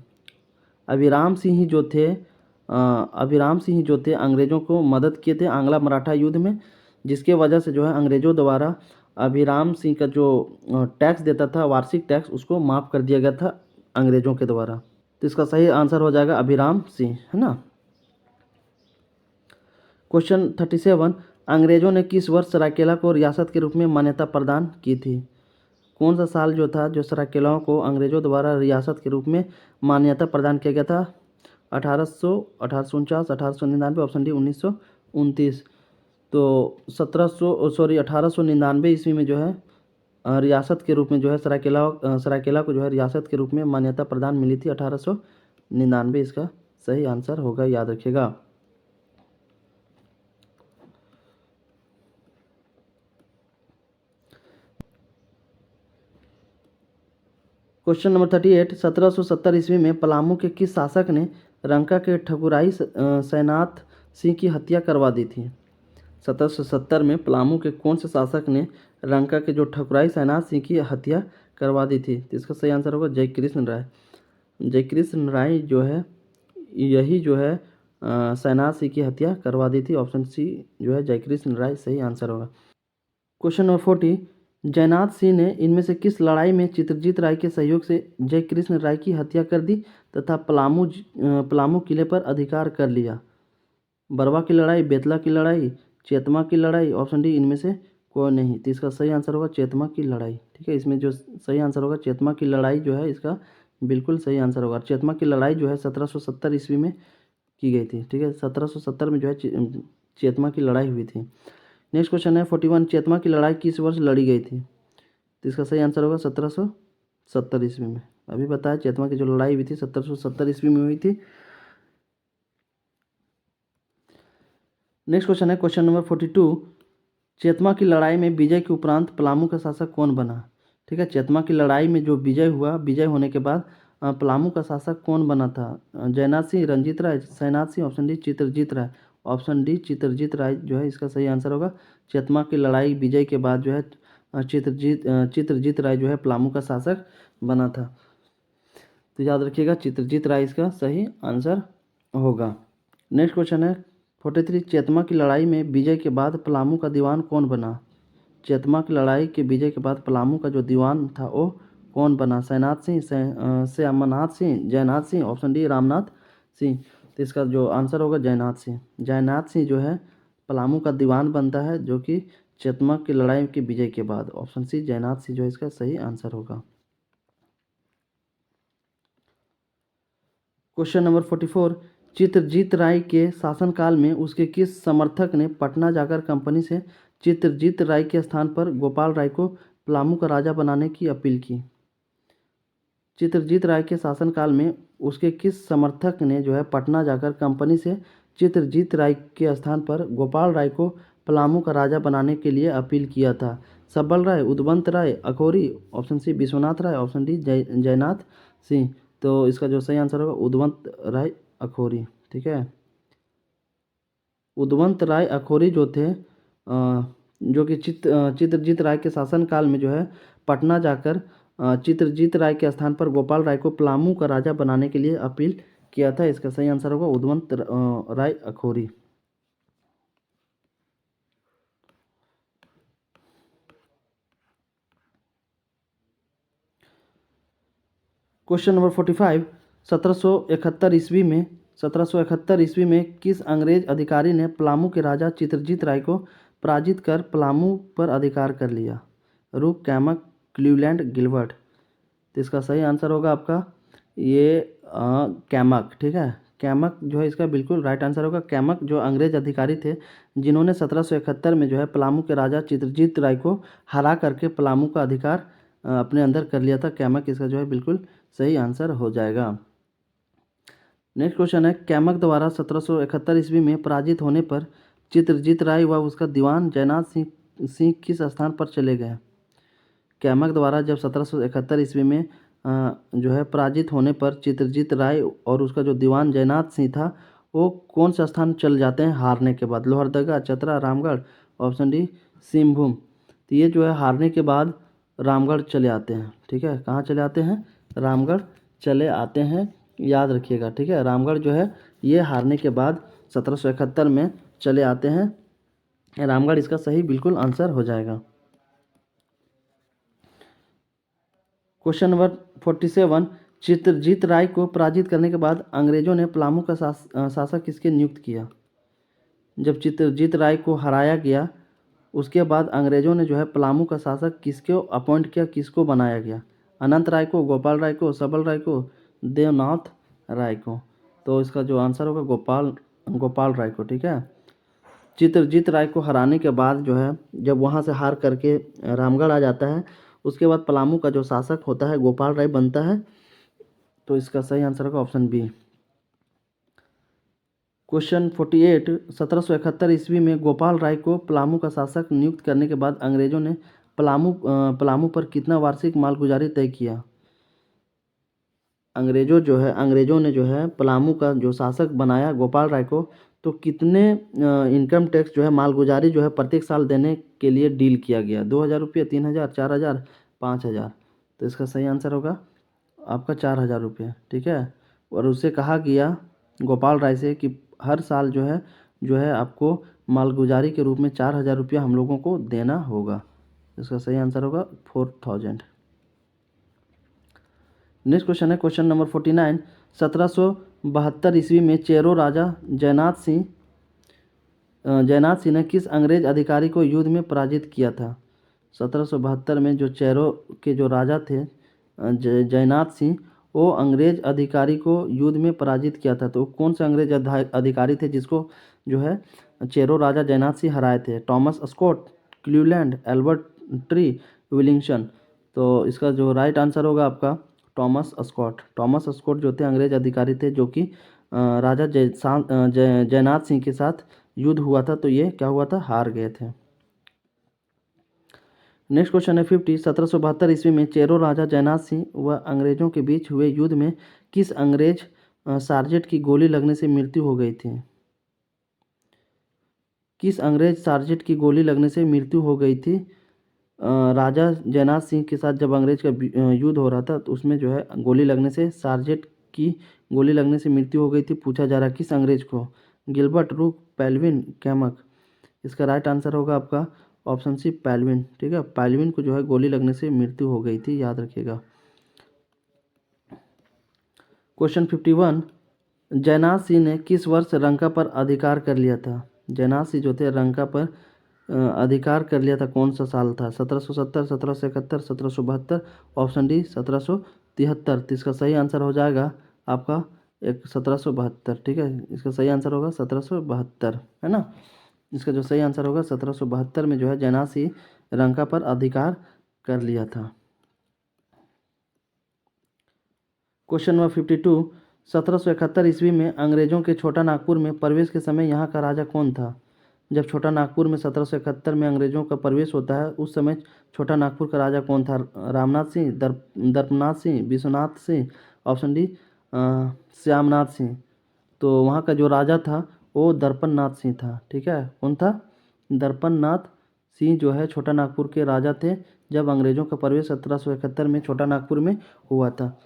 अभिराम सिंह ही जो थे अभिराम सिंह ही जो थे अंग्रेज़ों को मदद किए थे आंग्ला मराठा युद्ध में, जिसके वजह से जो है अंग्रेज़ों द्वारा अभिराम सिंह का जो टैक्स देता था, वार्षिक टैक्स, उसको माफ़ कर दिया गया था अंग्रेज़ों के द्वारा। तो इसका सही आंसर हो जाएगा अभिराम सिंह, है ना। क्वेश्चन 37, अंग्रेजों ने किस वर्ष सरायकेला को रियासत के रूप में मान्यता प्रदान की थी? कौन सा साल जो था जो सरायकेला को अंग्रेजों द्वारा रियासत के रूप में मान्यता प्रदान किया गया था? 1800, 1849, 1899, ऑप्शन डी 1929। तो 1899 ईस्वी में जो है रियासत के रूप में जो है सरायकेला को जो है रियासत के रूप में मान्यता प्रदान मिली थी 1899। इसका सही आंसर होगा, याद रखिएगा। क्वेश्चन नंबर 38, 1770 ईस्वी में पलामू के किस शासक ने रंका के ठकुराई सैनाथ सिंह की हत्या करवा दी थी? 1770 में पलामू के कौन से शासक ने रंका के जो ठकुराई सैनाथ सिंह की हत्या करवा दी थी? तो इसका सही आंसर होगा जयकृष्ण राय। जयकृष्ण राय जो है यही जो है सैनाथ सिंह की हत्या करवा दी थी। ऑप्शन सी जो है जयकृष्ण राय सही आंसर होगा। क्वेश्चन नंबर 40, जयनाथ सिंह ने इनमें से किस लड़ाई में चित्रजीत राय के सहयोग से जयकृष्ण राय की हत्या कर दी तथा पलामू किले पर अधिकार कर लिया? बरवा की लड़ाई, बेतला की लड़ाई, चेतमा की लड़ाई, ऑप्शन डी इनमें से कोई नहीं। तो इसका सही आंसर होगा चेतमा की लड़ाई। ठीक है, इसमें जो सही आंसर होगा चेतमा की लड़ाई जो है इसका बिल्कुल सही आंसर होगा। चेतमा की लड़ाई जो है 1770 ईस्वी में की गई थी। ठीक है, 1770 में जो है चेतमा की लड़ाई हुई थी। नेक्स्ट क्वेश्चन है 41, चेतमा की लड़ाई किस वर्ष लड़ी गई थी? तो इसका सही आंसर होगा 1770 ईस्वी में। अभी बताया चेतमा की जो लड़ाई हुई थी 1770 ईस्वी में हुई थी। नेक्स्ट क्वेश्चन है क्वेश्चन नंबर 42, चेतमा की लड़ाई में विजय के उपरांत पलामू का शासक कौन बना? ठीक है, चेतमा की लड़ाई में जो विजय हुआ, विजय होने के बाद पलामू का शासक कौन बना था? जयनाथ सिंह, रंजीत राय, सैनाथ सिंह, ऑप्शन डी चित्रजीत राय। ऑप्शन डी चित्रजीत राय जो है इसका सही आंसर होगा। चेतमा की लड़ाई विजय के बाद जो है चित्रजीत राय जो है पलामू का शासक बना था। तो याद रखिएगा चित्रजीत राय इसका सही आंसर होगा। नेक्स्ट क्वेश्चन है 43, चेतमा की लड़ाई में विजय के बाद पलामू का दीवान कौन बना? चेतमा की लड़ाई के विजय के बाद पलामू का जो दीवान था वो कौन बना? सैनाथ सिंह, से अमरनाथ सिंह, जयनाथ सिंह, ऑप्शन डी रामनाथ सिंह। तो इसका जो आंसर होगा जयनाथ सिंह। जयनाथ सिंह जो है पलामू का दीवान बनता है जो कि चेतमा की लड़ाई के विजय के बाद। ऑप्शन सी जयनाथ सिंह जो है इसका सही आंसर होगा। क्वेश्चन नंबर 44, चित्रजीत राय के शासनकाल में उसके किस समर्थक ने पटना जाकर कंपनी से चित्रजीत राय के स्थान पर गोपाल राय को पलामू का राजा बनाने की अपील की? चित्रजीत राय के शासनकाल में उसके किस समर्थक ने जो है पटना जाकर कंपनी से चित्रजीत राय के स्थान पर गोपाल राय को पलामू का राजा बनाने के लिए अपील किया था? सबल राय, उदवंत राय, अखौरी, ऑप्शन सी विश्वनाथ राय, ऑप्शन डी जयनाथ सिंह। तो इसका जो सही आंसर होगा उदवंत राय अखौरी। ठीक है, उदवंत राय अखौरी जो थे जो कि चित्रजीत राय के शासनकाल में जो है पटना जाकर चित्रजीत राय के स्थान पर गोपाल राय को पलामू का राजा बनाने के लिए अपील किया था। इसका सही आंसर होगा उदवंत राय अखौरी। क्वेश्चन नंबर 45, 1771 ईस्वी में किस अंग्रेज अधिकारी ने पलामू के राजा चित्रजीत राय को पराजित कर पलामू पर अधिकार कर लिया? रूक, कैमक, क्लीवलैंड, गिलबर्ट। तो इसका सही आंसर होगा आपका ये कैमक। ठीक है, कैमक जो है इसका बिल्कुल राइट आंसर होगा। कैमक जो अंग्रेज अधिकारी थे जिन्होंने 1771 में जो है पलामू के राजा चित्रजीत राय को हरा करके पलामू का अधिकार अपने अंदर कर लिया था। कैमक इसका जो है बिल्कुल सही आंसर हो जाएगा। नेक्स्ट क्वेश्चन है, कैमक द्वारा 1771 ईस्वी में पराजित होने पर चित्रजीत राय व उसका दीवान जयनाथ सिंह किस स्थान पर चले गए? कैमक द्वारा जब 1771 ईस्वी में जो है पराजित होने पर चित्रजीत राय और उसका जो दीवान जयनाथ सिंह था वो कौन सा स्थान चल जाते हैं हारने के बाद? Lohardaga, Chatra, Ramgarh, option D Singhbhum. तो ये जो है हारने के बाद रामगढ़ चले आते हैं। ठीक है, कहाँ चले आते हैं? रामगढ़ चले आते हैं, याद रखिएगा। ठीक है, रामगढ़ जो है ये हारने के बाद 1771 में चले आते हैं। रामगढ़ इसका सही बिल्कुल आंसर हो जाएगा। क्वेश्चन नंबर 47, चित्रजीत राय को पराजित करने के बाद अंग्रेजों ने पलामू का शासक किसके नियुक्त किया? जब चित्रजीत राय को हराया गया उसके बाद अंग्रेजों ने जो है पलामू का शासक किसको अपॉइंट किया, किसको बनाया गया? अनंत राय को, गोपाल राय को, सबल राय को, देवनाथ राय को। तो इसका जो आंसर होगा गोपाल राय को। ठीक है, चित्रजीत राय को हराने के बाद जो है जब वहाँ से हार करके रामगढ़ आ जाता है उसके बाद पलामू का जो शासक होता है गोपाल राय बनता है। तो इसका सही आंसर होगा ऑप्शन बी। क्वेश्चन 48, 1771 ईस्वी में गोपाल राय को पलामू का शासक नियुक्त करने के बाद अंग्रेजों ने पलामू पर कितना वार्षिक मालगुजारी तय किया? अंग्रेजों ने जो है पलामू का जो शासक बनाया गोपाल राय को, तो कितने इनकम टैक्स जो है मालगुजारी जो है प्रत्येक साल देने के लिए डील किया गया? 2000 रुपये, 3000, 4000, 5000। तो इसका सही आंसर होगा आपका 4000 रुपये। ठीक है, और उससे कहा गया गोपाल राय से कि हर साल जो है आपको मालगुजारी के रूप में 4000 रुपया हम लोगों को देना होगा। इसका सही आंसर होगा 4000। नेक्स्ट क्वेश्चन है क्वेश्चन नंबर 49, 1772 ईस्वी में चेरो राजा जयनाथ सिंह ने किस अंग्रेज अधिकारी को युद्ध में पराजित किया था? 1772 में जो चेरो के जो राजा थे जयनाथ सिंह, वो अंग्रेज अधिकारी को युद्ध में पराजित किया था। तो कौन से अंग्रेज अधिकारी थे जिसको जो है चेरो राजा जयनाथ सिंह हराए थे? Thomas Scott, Cleveland, Albert Tree, Wellington. तो इसका जो राइट आंसर होगा आपका टॉमस स्कॉट जो थे अंग्रेज अधिकारी थे जो कि राजा जयनाथ सिंह के साथ युद्ध हुआ था, तो ये क्या हुआ था, हार गए थे। नेक्स्ट क्वेश्चन है 50, 1772 ईस्वी में चेरो राजा जयनाथ सिंह व अंग्रेजों के बीच हुए युद्ध में किस अंग्रेज सार्जेंट की गोली लगने से मृत्यु हो गई थी? किस अंग्रेज सार्जेंट की गोली लगने से मृत्यु हो गई थी? राजा जयनाथ सिंह के साथ जब अंग्रेज का युद्ध हो रहा था तो उसमें जो है गोली लगने से सार्जेंट की गोली लगने से मृत्यु हो गई थी। पूछा जा रहा है किस अंग्रेज को? गिलबर्ट, रूक, पैलविन, कैमक। इसका राइट आंसर होगा आपका ऑप्शन सी पैलविन। ठीक है, पैलविन को जो है गोली लगने से मृत्यु हो गई थी, याद रखिएगा। क्वेश्चन 51, जयनाथ सिंह ने किस वर्ष रंका पर अधिकार कर लिया था? जयनाथ सिंह जो थे रंका पर अधिकार कर लिया था, कौन सा साल था? 1770, 1771, 1772, ऑप्शन डी 1773। तो इसका सही आंसर हो जाएगा आपका 1772। ठीक है, इसका सही आंसर होगा 1772, है ना। इसका जो सही आंसर होगा 1772 में जो है जयनाथ सिंह रंका पर अधिकार कर लिया था। क्वेश्चन नंबर 52, 1771 ईस्वी में अंग्रेजों के छोटा नागपुर में प्रवेश के समय यहाँ का राजा कौन था? जब छोटा नागपुर में 1771 में अंग्रेजों का प्रवेश होता है उस समय छोटा नागपुर का राजा कौन था? Ramnath Singh, Darpnath Singh, Vishwanath Singh, option D Shyamnath Singh. तो वहाँ का जो राजा था वो दर्पणनाथ सिंह था। ठीक है, कौन था? दर्पणनाथ सिंह जो है छोटा नागपुर के राजा थे जब अंग्रेजों का प्रवेश 1771 में छोटा नागपुर में हुआ था।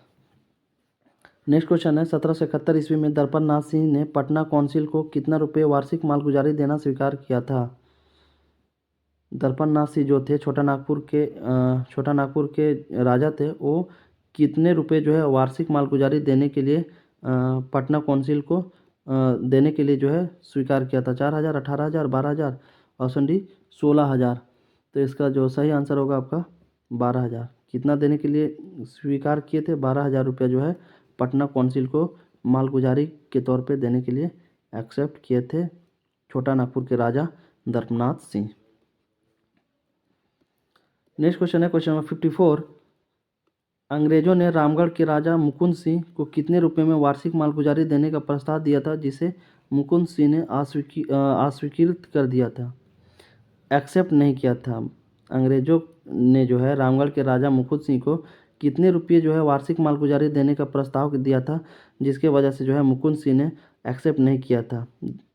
नेक्स्ट क्वेश्चन है 1771 ईस्वी में दर्पणनाथ सिंह ने पटना काउंसिल को कितना रुपये वार्षिक मालगुजारी देना स्वीकार किया था? दर्पणनाथ सिंह जो थे छोटा नागपुर के राजा थे, वो कितने रुपए जो है वार्षिक मालगुजारी देने के लिए पटना काउंसिल को देने के लिए जो है स्वीकार किया था? 4000, 18000, 12000, ऑप्शन डी 16000। तो इसका जो सही आंसर होगा आपका 12000। कितना देने के लिए स्वीकार किए थे? 12000 रुपया जो है पटना काउंसिल को मालगुजारी के तौर पे देने के लिए एक्सेप्ट किए थे छोटा नागपुर के राजा दर्पनाथ सिंह। नेक्स्ट क्वेश्चन है क्वेश्चन नंबर 54, अंग्रेजों ने रामगढ़ के राजा मुकुंद सिंह को कितने रुपए में वार्षिक मालगुजारी देने का प्रस्ताव दिया था जिसे मुकुंद सिंह ने अस्वीकृत कर दिया था, एक्सेप्ट नहीं किया था? अंग्रेजों ने जो है रामगढ़ के राजा मुकुंद सिंह को कितने रुपये जो है वार्षिक मालगुजारी देने का प्रस्ताव दिया था जिसके वजह से जो है मुकुंद सिंह ने एक्सेप्ट नहीं किया था?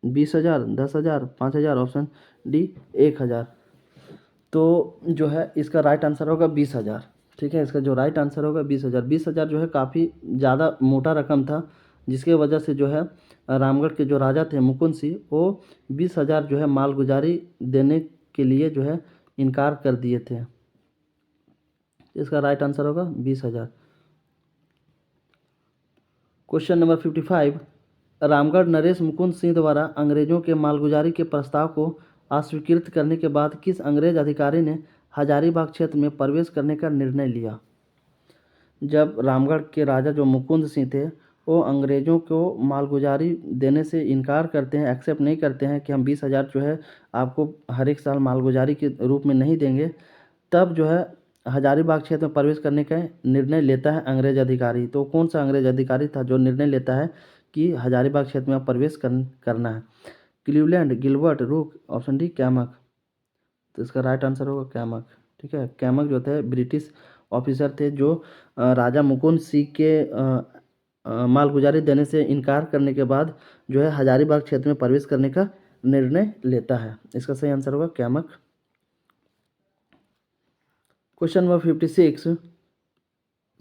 20,000, 10,000, 5,000, ऑप्शन डी 1,000। तो जो है इसका राइट आंसर होगा 20,000। ठीक है, इसका जो राइट आंसर होगा 20,000। 20,000 जो है काफ़ी ज़्यादा मोटा रकम था जिसके वजह से जो है रामगढ़ के जो राजा थे मुकुंद सिंह वो 20,000 जो है मालगुजारी देने के लिए जो है इनकार कर दिए थे। इसका राइट आंसर होगा 20,000। क्वेश्चन नंबर 55, रामगढ़ नरेश मुकुंद सिंह द्वारा अंग्रेजों के मालगुजारी के प्रस्ताव को अस्वीकृत करने के बाद किस अंग्रेज अधिकारी ने हजारीबाग क्षेत्र में प्रवेश करने का निर्णय लिया? जब रामगढ़ के राजा जो मुकुंद सिंह थे वो अंग्रेज़ों को मालगुजारी देने से इनकार करते हैं, एक्सेप्ट नहीं करते हैं कि हम 20,000 जो है आपको हर एक साल मालगुजारी के रूप में नहीं देंगे, तब जो है हजारीबाग क्षेत्र में प्रवेश करने का निर्णय लेता है अंग्रेज अधिकारी। तो कौन सा अंग्रेज अधिकारी था जो निर्णय लेता है कि हजारीबाग क्षेत्र में प्रवेश करना है? क्लीवलैंड, गिलबर्ट, रूक, ऑप्शन डी कैमक। तो इसका राइट आंसर होगा कैमक। ठीक है, कैमक जो थे ब्रिटिश ऑफिसर थे जो राजा मुकुंद सिंह के मालगुजारी देने से इनकार करने के बाद जो है हजारीबाग क्षेत्र में प्रवेश करने का निर्णय लेता है। इसका सही आंसर होगा कैमक। क्वेश्चन नंबर 56,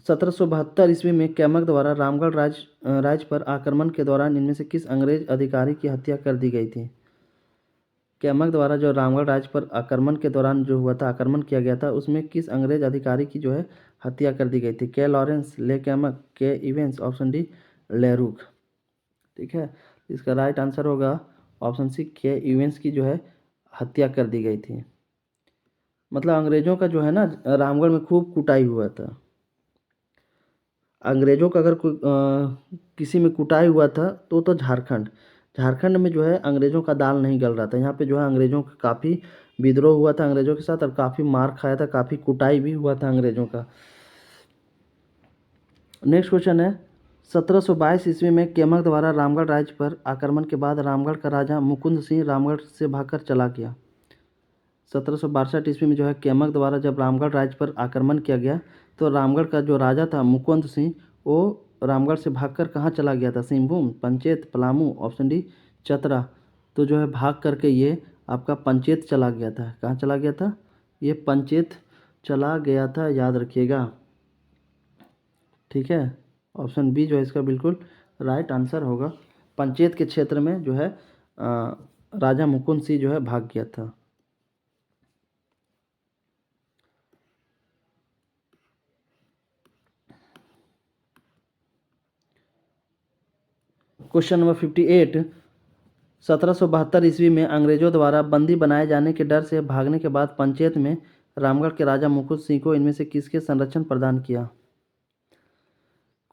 1772 ईस्वी में कैमक द्वारा रामगढ़ राज्य पर आक्रमण के दौरान इनमें से किस अंग्रेज अधिकारी की हत्या कर दी गई थी? कैमक द्वारा जो रामगढ़ राज्य पर आक्रमण के दौरान जो हुआ था, आक्रमण किया गया था, उसमें किस अंग्रेज अधिकारी की जो है हत्या कर दी गई थी? के लॉरेंस, ले कैमक, के इवेंस, ऑप्शन डी लेरूक। ठीक है, इसका राइट आंसर होगा ऑप्शन सी, के इवेंस की जो है हत्या कर दी गई थी। मतलब अंग्रेजों का जो है ना रामगढ़ में खूब कुटाई हुआ था। अंग्रेजों का अगर किसी में कुटाई हुआ था तो झारखंड में जो है अंग्रेजों का दाल नहीं गल रहा था। यहाँ पे जो है अंग्रेजों का काफ़ी विद्रोह हुआ था अंग्रेजों के साथ और काफ़ी मार खाया था, काफ़ी कुटाई भी हुआ था अंग्रेजों का। नेक्स्ट क्वेश्चन है, 1722 ईस्वी में कैमक द्वारा रामगढ़ राज्य पर आक्रमण के बाद रामगढ़ का राजा मुकुंद सिंह रामगढ़ से भागकर चला गया। 1762 ईस्वी में जो है कैमक द्वारा जब रामगढ़ राज्य पर आक्रमण किया गया तो रामगढ़ का जो राजा था मुकुंद सिंह वो रामगढ़ से भागकर कहाँ चला गया था? Singhbhum, Panchet, Palamu, option D Chatra. तो जो है भाग करके ये आपका पंचेत चला गया था। कहाँ चला गया था? ये पंचेत चला गया था, याद रखिएगा। ठीक है, ऑप्शन बी जो है इसका बिल्कुल राइट आंसर होगा। पंचेत के क्षेत्र में जो है राजा मुकुंद सिंह जो है भाग गया था। क्वेश्चन नंबर 58, 1772 ईस्वी में अंग्रेजों द्वारा बंदी बनाए जाने के डर से भागने के बाद पंचेत में रामगढ़ के राजा मुकुंद सिंह को इनमें से किसके संरक्षण प्रदान किया?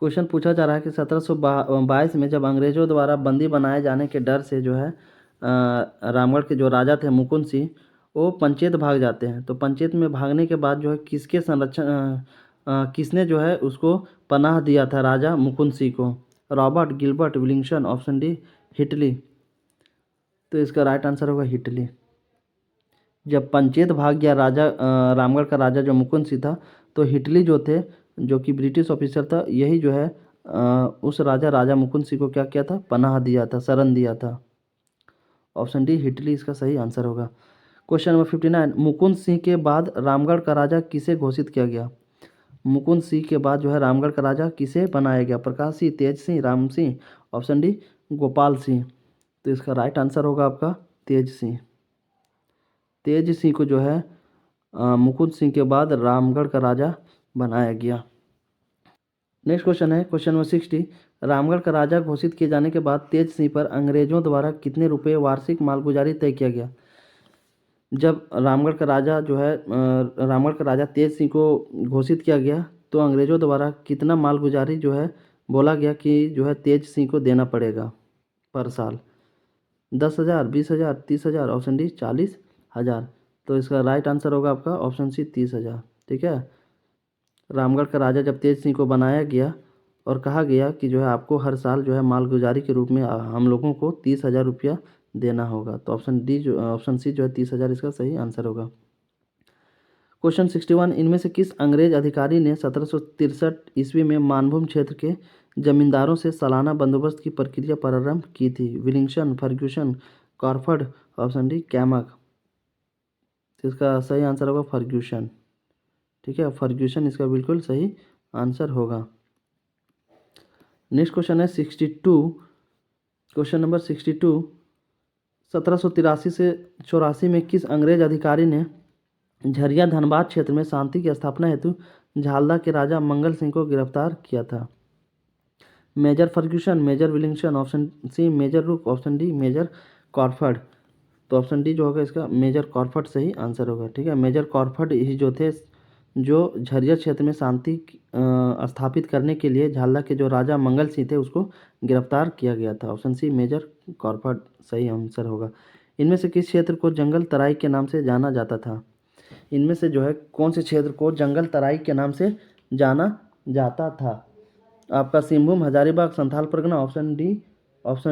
क्वेश्चन पूछा जा रहा है कि 1722 में जब अंग्रेजों द्वारा बंदी बनाए जाने के डर से जो है रामगढ़ के जो राजा थे मुकुंद सिंह वो पंचेत भाग जाते हैं। तो पंचेत में भागने के बाद जो है किसके संरक्षण किसने जो है उसको पनाह दिया था राजा मुकुंद सिंह को? Robert, Gilbert, Wellington, option D Hitley. तो इसका राइट आंसर होगा हिटली। जब पंचेत भाग गया राजा रामगढ़ का राजा जो मुकुंद सिंह था तो हिटली जो थे जो कि ब्रिटिश ऑफिसर था, यही जो है उस राजा मुकुंद सिंह को क्या किया था? पनाह दिया था, शरण दिया था। ऑप्शन डी हिटली इसका सही आंसर होगा। क्वेश्चन नंबर 59, मुकुंद सिंह के बाद रामगढ़ का राजा किसे घोषित किया गया? मुकुंद सिंह के बाद जो है रामगढ़ का राजा किसे बनाया गया? प्रकाश सिंह, तेज सिंह, राम सिंह, ऑप्शन डी गोपाल सिंह। तो इसका राइट आंसर होगा आपका तेज सिंह। तेज सिंह को जो है मुकुंद सिंह के बाद रामगढ़ का राजा बनाया गया। नेक्स्ट क्वेश्चन है क्वेश्चन नंबर 60, रामगढ़ का राजा घोषित किए जाने के बाद तेज सिंह पर अंग्रेजों द्वारा कितने रुपए वार्षिक मालगुजारी तय किया गया? जब रामगढ़ का राजा जो है रामगढ़ का राजा तेज सिंह को घोषित किया गया तो अंग्रेजों द्वारा कितना मालगुजारी जो है बोला गया कि जो है तेज सिंह को देना पड़ेगा पर साल? 10,000, 20,000, 30,000, ऑप्शन डी 40,000। तो इसका राइट आंसर होगा आपका ऑप्शन सी 30,000। ठीक है, रामगढ़ का राजा जब तेज सिंह को बनाया गया और कहा गया कि जो है आपको हर साल जो है मालगुजारी के रूप में हम लोगों को 30,000 रुपया देना होगा। तो ऑप्शन सी जो है 30,000 इसका सही आंसर होगा। क्वेश्चन 61, इनमें से किस अंग्रेज अधिकारी ने 1763 ईस्वी में मानभूम क्षेत्र के जमींदारों से सालाना बंदोबस्त की प्रक्रिया प्रारंभ की थी? Wellington, Ferguson, Crawford, option D Camac. तो इसका सही आंसर होगा फर्ग्यूसन। ठीक है, फर्ग्यूसन इसका बिल्कुल सही आंसर होगा। नेक्स्ट क्वेश्चन है 62, क्वेश्चन नंबर 62, 1783 से 84 में किस अंग्रेज अधिकारी ने झरिया धनबाद क्षेत्र में शांति की स्थापना हेतु झालदा के राजा मंगल सिंह को गिरफ्तार किया था? Major Ferguson, major Wellington, option C major Rook, option D major Crawford. तो ऑप्शन डी जो होगा इसका मेजर कॉर्फर्ड सही आंसर होगा। ठीक है, मेजर कॉर्फर्ड ही जो थे जो झज्जर क्षेत्र में शांति स्थापित करने के लिए झाला के जो राजा मंगल सिंह थे उसको गिरफ्तार किया गया था। ऑप्शन सी मेजर कॉर्फर्ड सही आंसर होगा। इनमें से किस क्षेत्र को जंगल तराई के नाम से जाना जाता था? इनमें से जो है कौन से क्षेत्र को जंगल तराई के नाम से जाना जाता था? आपका सिंहभूम, हजारीबाग, संथाल परगना, ऑप्शन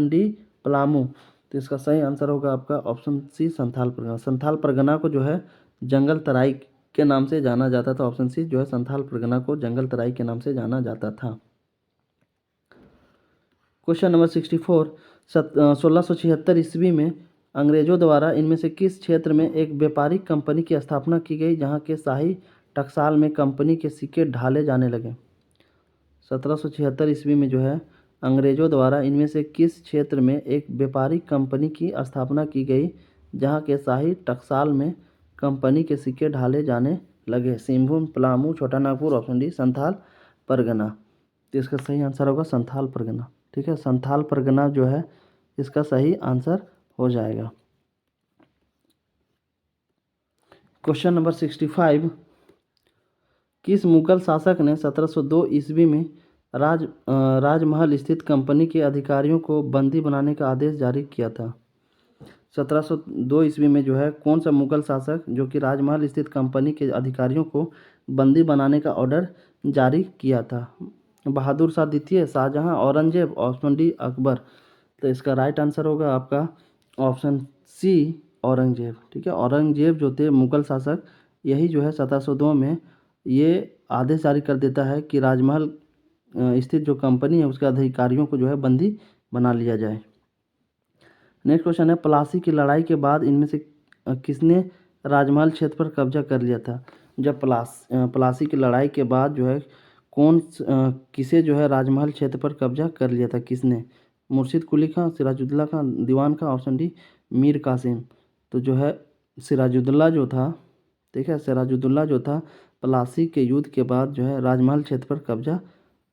डी पलामू। तो इसका सही आंसर होगा आपका ऑप्शन सी संथाल परगना। संथाल परगना को जो है जंगल तराई के नाम से जाना जाता था। ऑप्शन सी जो है संथाल परगना को जंगल तराई के नाम से जाना जाता था। क्वेश्चन नंबर 64, 1676 ईस्वी में अंग्रेजों द्वारा इनमें से किस क्षेत्र में एक व्यापारिक कंपनी की स्थापना की गई जहां के शाही टकसाल में कंपनी के सिक्के ढाले जाने लगे? 1776 ईस्वी में जो है अंग्रेजों द्वारा इनमें से किस क्षेत्र में एक व्यापारिक कंपनी की स्थापना की गई जहां के शाही टकसाल में कंपनी के सिक्के ढाले जाने लगे? सिंहभूम, पलामू, छोटा नागपुर, ऑप्शन डी संथाल परगना। तो इसका सही आंसर होगा संथाल परगना। ठीक है, संथाल परगना जो है इसका सही आंसर हो जाएगा। क्वेश्चन नंबर 65, किस मुगल शासक ने 1702 ईस्वी में राजमहल स्थित कंपनी के अधिकारियों को बंदी बनाने का आदेश जारी किया था? 1702 ईस्वी में जो है कौन सा मुगल शासक जो कि राजमहल स्थित कंपनी के अधिकारियों को बंदी बनाने का ऑर्डर जारी किया था? बहादुर शाह द्वितीय, शाहजहां, औरंगजेब, ऑप्शन डी अकबर। तो इसका राइट आंसर होगा आपका ऑप्शन सी औरंगजेब। ठीक है, औरंगजेब जो थे मुगल शासक, यही जो है 1702 में ये आदेश जारी कर देता है कि राजमहल स्थित जो कंपनी है उसके अधिकारियों को जो है बंदी बना लिया जाए। नेक्स्ट क्वेश्चन है, प्लासी की लड़ाई के बाद इनमें से किसने राजमहल क्षेत्र पर कब्जा कर लिया था? जब प्लासी की लड़ाई के बाद जो है किसे जो है राजमहल क्षेत्र पर कब्जा कर लिया था? किसने? मुर्शिद कुली खां, सिराजुद्दौला खां, दीवान खां, ऑप्शन डी मीर कासिम। तो जो है सिराजुद्दौला जो था, ठीक है, सिराजुद्दौला जो था प्लासी के युद्ध के बाद जो है राजमहल क्षेत्र पर कब्जा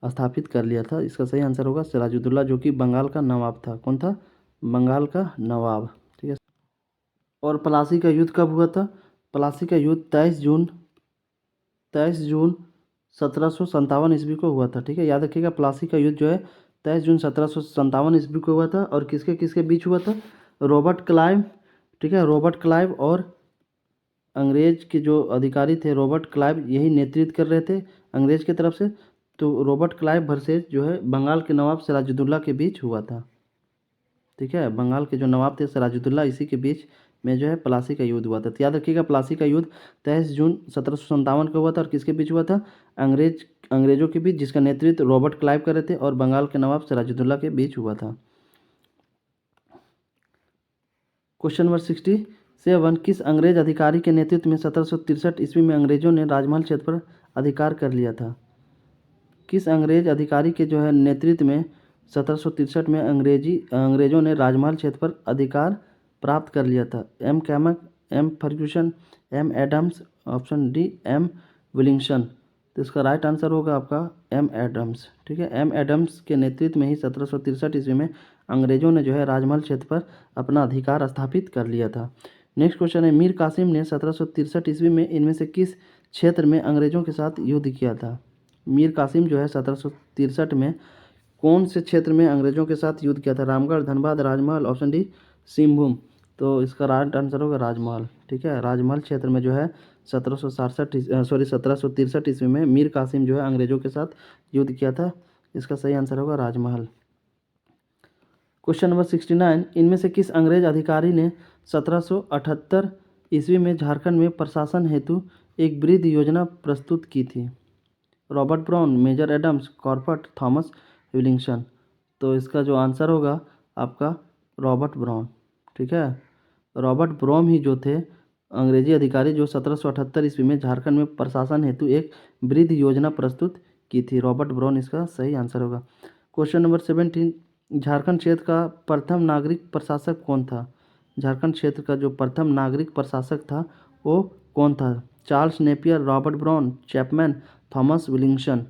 स्थापित कर लिया था। इसका सही आंसर होगा सिराजुद्दौला जो कि बंगाल का नवाब था। कौन था? बंगाल का नवाब। ठीक है, और प्लासी का युद्ध कब हुआ था? प्लासी का युद्ध 23 जून 1757 ईस्वी को हुआ था। ठीक है, याद रखिएगा प्लासी का युद्ध जो है 23 जून 1757 ईस्वी को हुआ था। और किसके किसके बीच हुआ था? रॉबर्ट क्लाइव, ठीक है, रॉबर्ट क्लाइव और अंग्रेज के जो अधिकारी थे रॉबर्ट क्लाइव यही नेतृत्व कर रहे थे अंग्रेज की तरफ से। तो रॉबर्ट क्लाइव वर्सेस जो है बंगाल के नवाब सिराजुद्दौला के बीच हुआ था। ठीक है, बंगाल के जो नवाब थे सिराजुद्दौला, इसी के बीच में जो है प्लासी का युद्ध हुआ था। तो याद रखिएगा प्लासी का युद्ध 23 जून 1757 को हुआ था। और किसके बीच हुआ था? अंग्रेजों के बीच, जिसका नेतृत्व रॉबर्ट क्लाइव कर रहे थे, और बंगाल के नवाब सिराजुद्दौला के बीच हुआ था। क्वेश्चन नंबर 67, किस अंग्रेज अधिकारी के नेतृत्व में 1763 ईस्वी में अंग्रेजों ने राजमहल क्षेत्र पर अधिकार कर लिया था? किस अंग्रेज अधिकारी के जो है नेतृत्व में 1763 में अंग्रेजों ने राजमहल क्षेत्र पर अधिकार प्राप्त कर लिया था? M Camac, M Ferguson, M Adams, option D M Wellington. तो इसका राइट आंसर होगा आपका एम एडम्स। ठीक है, एम एडम्स के नेतृत्व में ही 1763 ईस्वी में अंग्रेजों ने जो है राजमहल क्षेत्र पर अपना अधिकार स्थापित कर लिया था। नेक्स्ट क्वेश्चन है, मीर कासिम ने 1763 ईस्वी में इनमें से किस क्षेत्र में अंग्रेजों के साथ युद्ध किया था? मीर कासिम जो है 1763 में कौन से क्षेत्र में अंग्रेजों के साथ युद्ध किया था? रामगढ़, धनबाद, राजमहल, ऑप्शन डी सिंहभूम। तो इसका राइट आंसर होगा राजमहल। ठीक है, राजमहल क्षेत्र में जो है 1763 ईस्वी में मीर कासिम जो है अंग्रेजों के साथ युद्ध किया था। इसका सही आंसर होगा राजमहल। क्वेश्चन नंबर 69, इनमें से किस अंग्रेज अधिकारी ने 1778 ईस्वी में झारखंड में प्रशासन हेतु एक वृहद योजना प्रस्तुत की थी? Robert Brown, major Adams, Crawford, Thomas Wellington. तो इसका जो आंसर होगा आपका रॉबर्ट ब्राउन। ठीक है, रॉबर्ट ब्राउन ही जो थे अंग्रेजी अधिकारी जो 1778 ईस्वी में झारखंड में प्रशासन हेतु एक वृहद योजना प्रस्तुत की थी। रॉबर्ट ब्राउन इसका सही आंसर होगा। क्वेश्चन नंबर 17, झारखंड क्षेत्र का प्रथम नागरिक प्रशासक कौन था? झारखंड क्षेत्र का जो प्रथम नागरिक प्रशासक था वो कौन था? Charles Napier, Robert brown, Chapman, Thomas Wellington.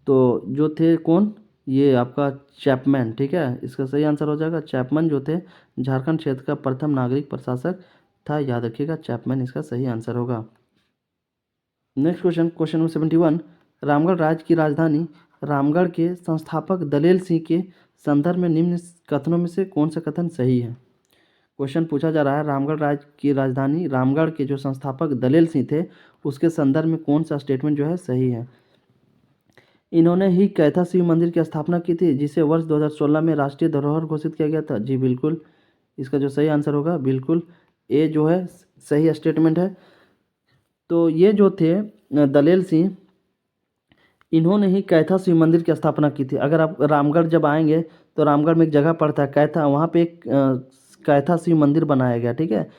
तो जो थे कौन? ये आपका चैपमैन, ठीक है, इसका सही आंसर हो जाएगा। चैपमैन जो थे झारखंड क्षेत्र का प्रथम नागरिक प्रशासक था, याद रखिएगा, चैपमैन इसका सही आंसर होगा। Next question, question number 71, Ramgarh राज्य की राजधानी रामगढ़ के संस्थापक दलेल सिंह के संदर्भ में निम्न कथनों में से कौन सा कथन सही है। क्वेश्चन पूछा जा रहा है, रामगढ़ राज्य की राजधानी रामगढ़ के जो संस्थापक दलेल सिंह थे उसके संदर्भ में कौन सा स्टेटमेंट जो है सही है। इन्होंने ही कैथा शिव मंदिर की स्थापना की थी जिसे वर्ष 2016 में राष्ट्रीय धरोहर घोषित किया गया था। जी बिल्कुल, इसका जो सही आंसर होगा बिल्कुल ए जो है सही स्टेटमेंट है। तो ये जो थे दलेल सिंह, इन्होंने ही कैथा शिव मंदिर की स्थापना की थी। अगर आप रामगढ़ जब आएंगे तो रामगढ़ में एक जगह पड़ता है कैथा, वहाँ पे एक कैथा शिव मंदिर बनाया गया, ठीक है।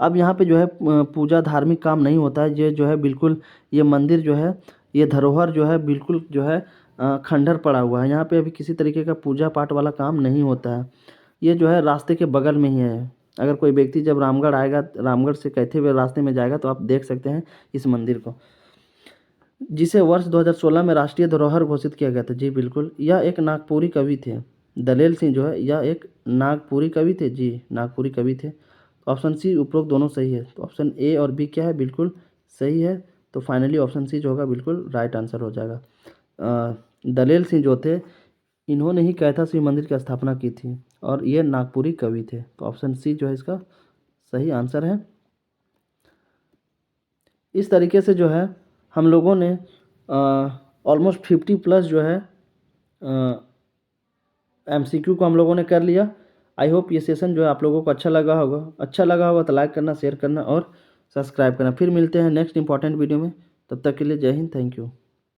अब यहाँ पे जो है पूजा धार्मिक काम नहीं होता है, ये जो है बिल्कुल ये मंदिर जो है ये धरोहर जो है बिल्कुल जो है खंडहर पड़ा हुआ है। यहाँ पे अभी किसी तरीके का पूजा पाठ वाला काम नहीं होता है। ये जो है रास्ते के बगल में ही है। अगर कोई व्यक्ति जब रामगढ़ आएगा, रामगढ़ से कहते हुए रास्ते में जाएगा तो आप देख सकते हैं इस मंदिर को, जिसे वर्ष 2016 में राष्ट्रीय धरोहर घोषित किया गया था। जी बिल्कुल, यह एक नागपुरी कवि थे। दलेल सिंह जो है यह एक नागपुरी कवि थे। जी नागपुरी कवि थे। ऑप्शन सी उपरोक्त दोनों सही है। तो ऑप्शन ए और बी क्या है, बिल्कुल सही है। तो फाइनली ऑप्शन सी जो होगा बिल्कुल राइट आंसर हो जाएगा। दलेल सिंह जो थे इन्होंने ही कैथा शिव मंदिर की स्थापना की थी और ये नागपुरी कवि थे। तो ऑप्शन सी जो है इसका सही आंसर है। इस तरीके से जो है हम लोगों ने ऑलमोस्ट 50+ जो है MCQ को हम लोगों ने कर लिया। आई होप ये सेशन जो है आप लोगों को अच्छा लगा होगा। अच्छा लगा होगा तो लाइक करना, शेयर करना और सब्सक्राइब करना। फिर मिलते हैं नेक्स्ट इंपॉर्टेंट वीडियो में। तब तक के लिए जय हिंद, थैंक यू।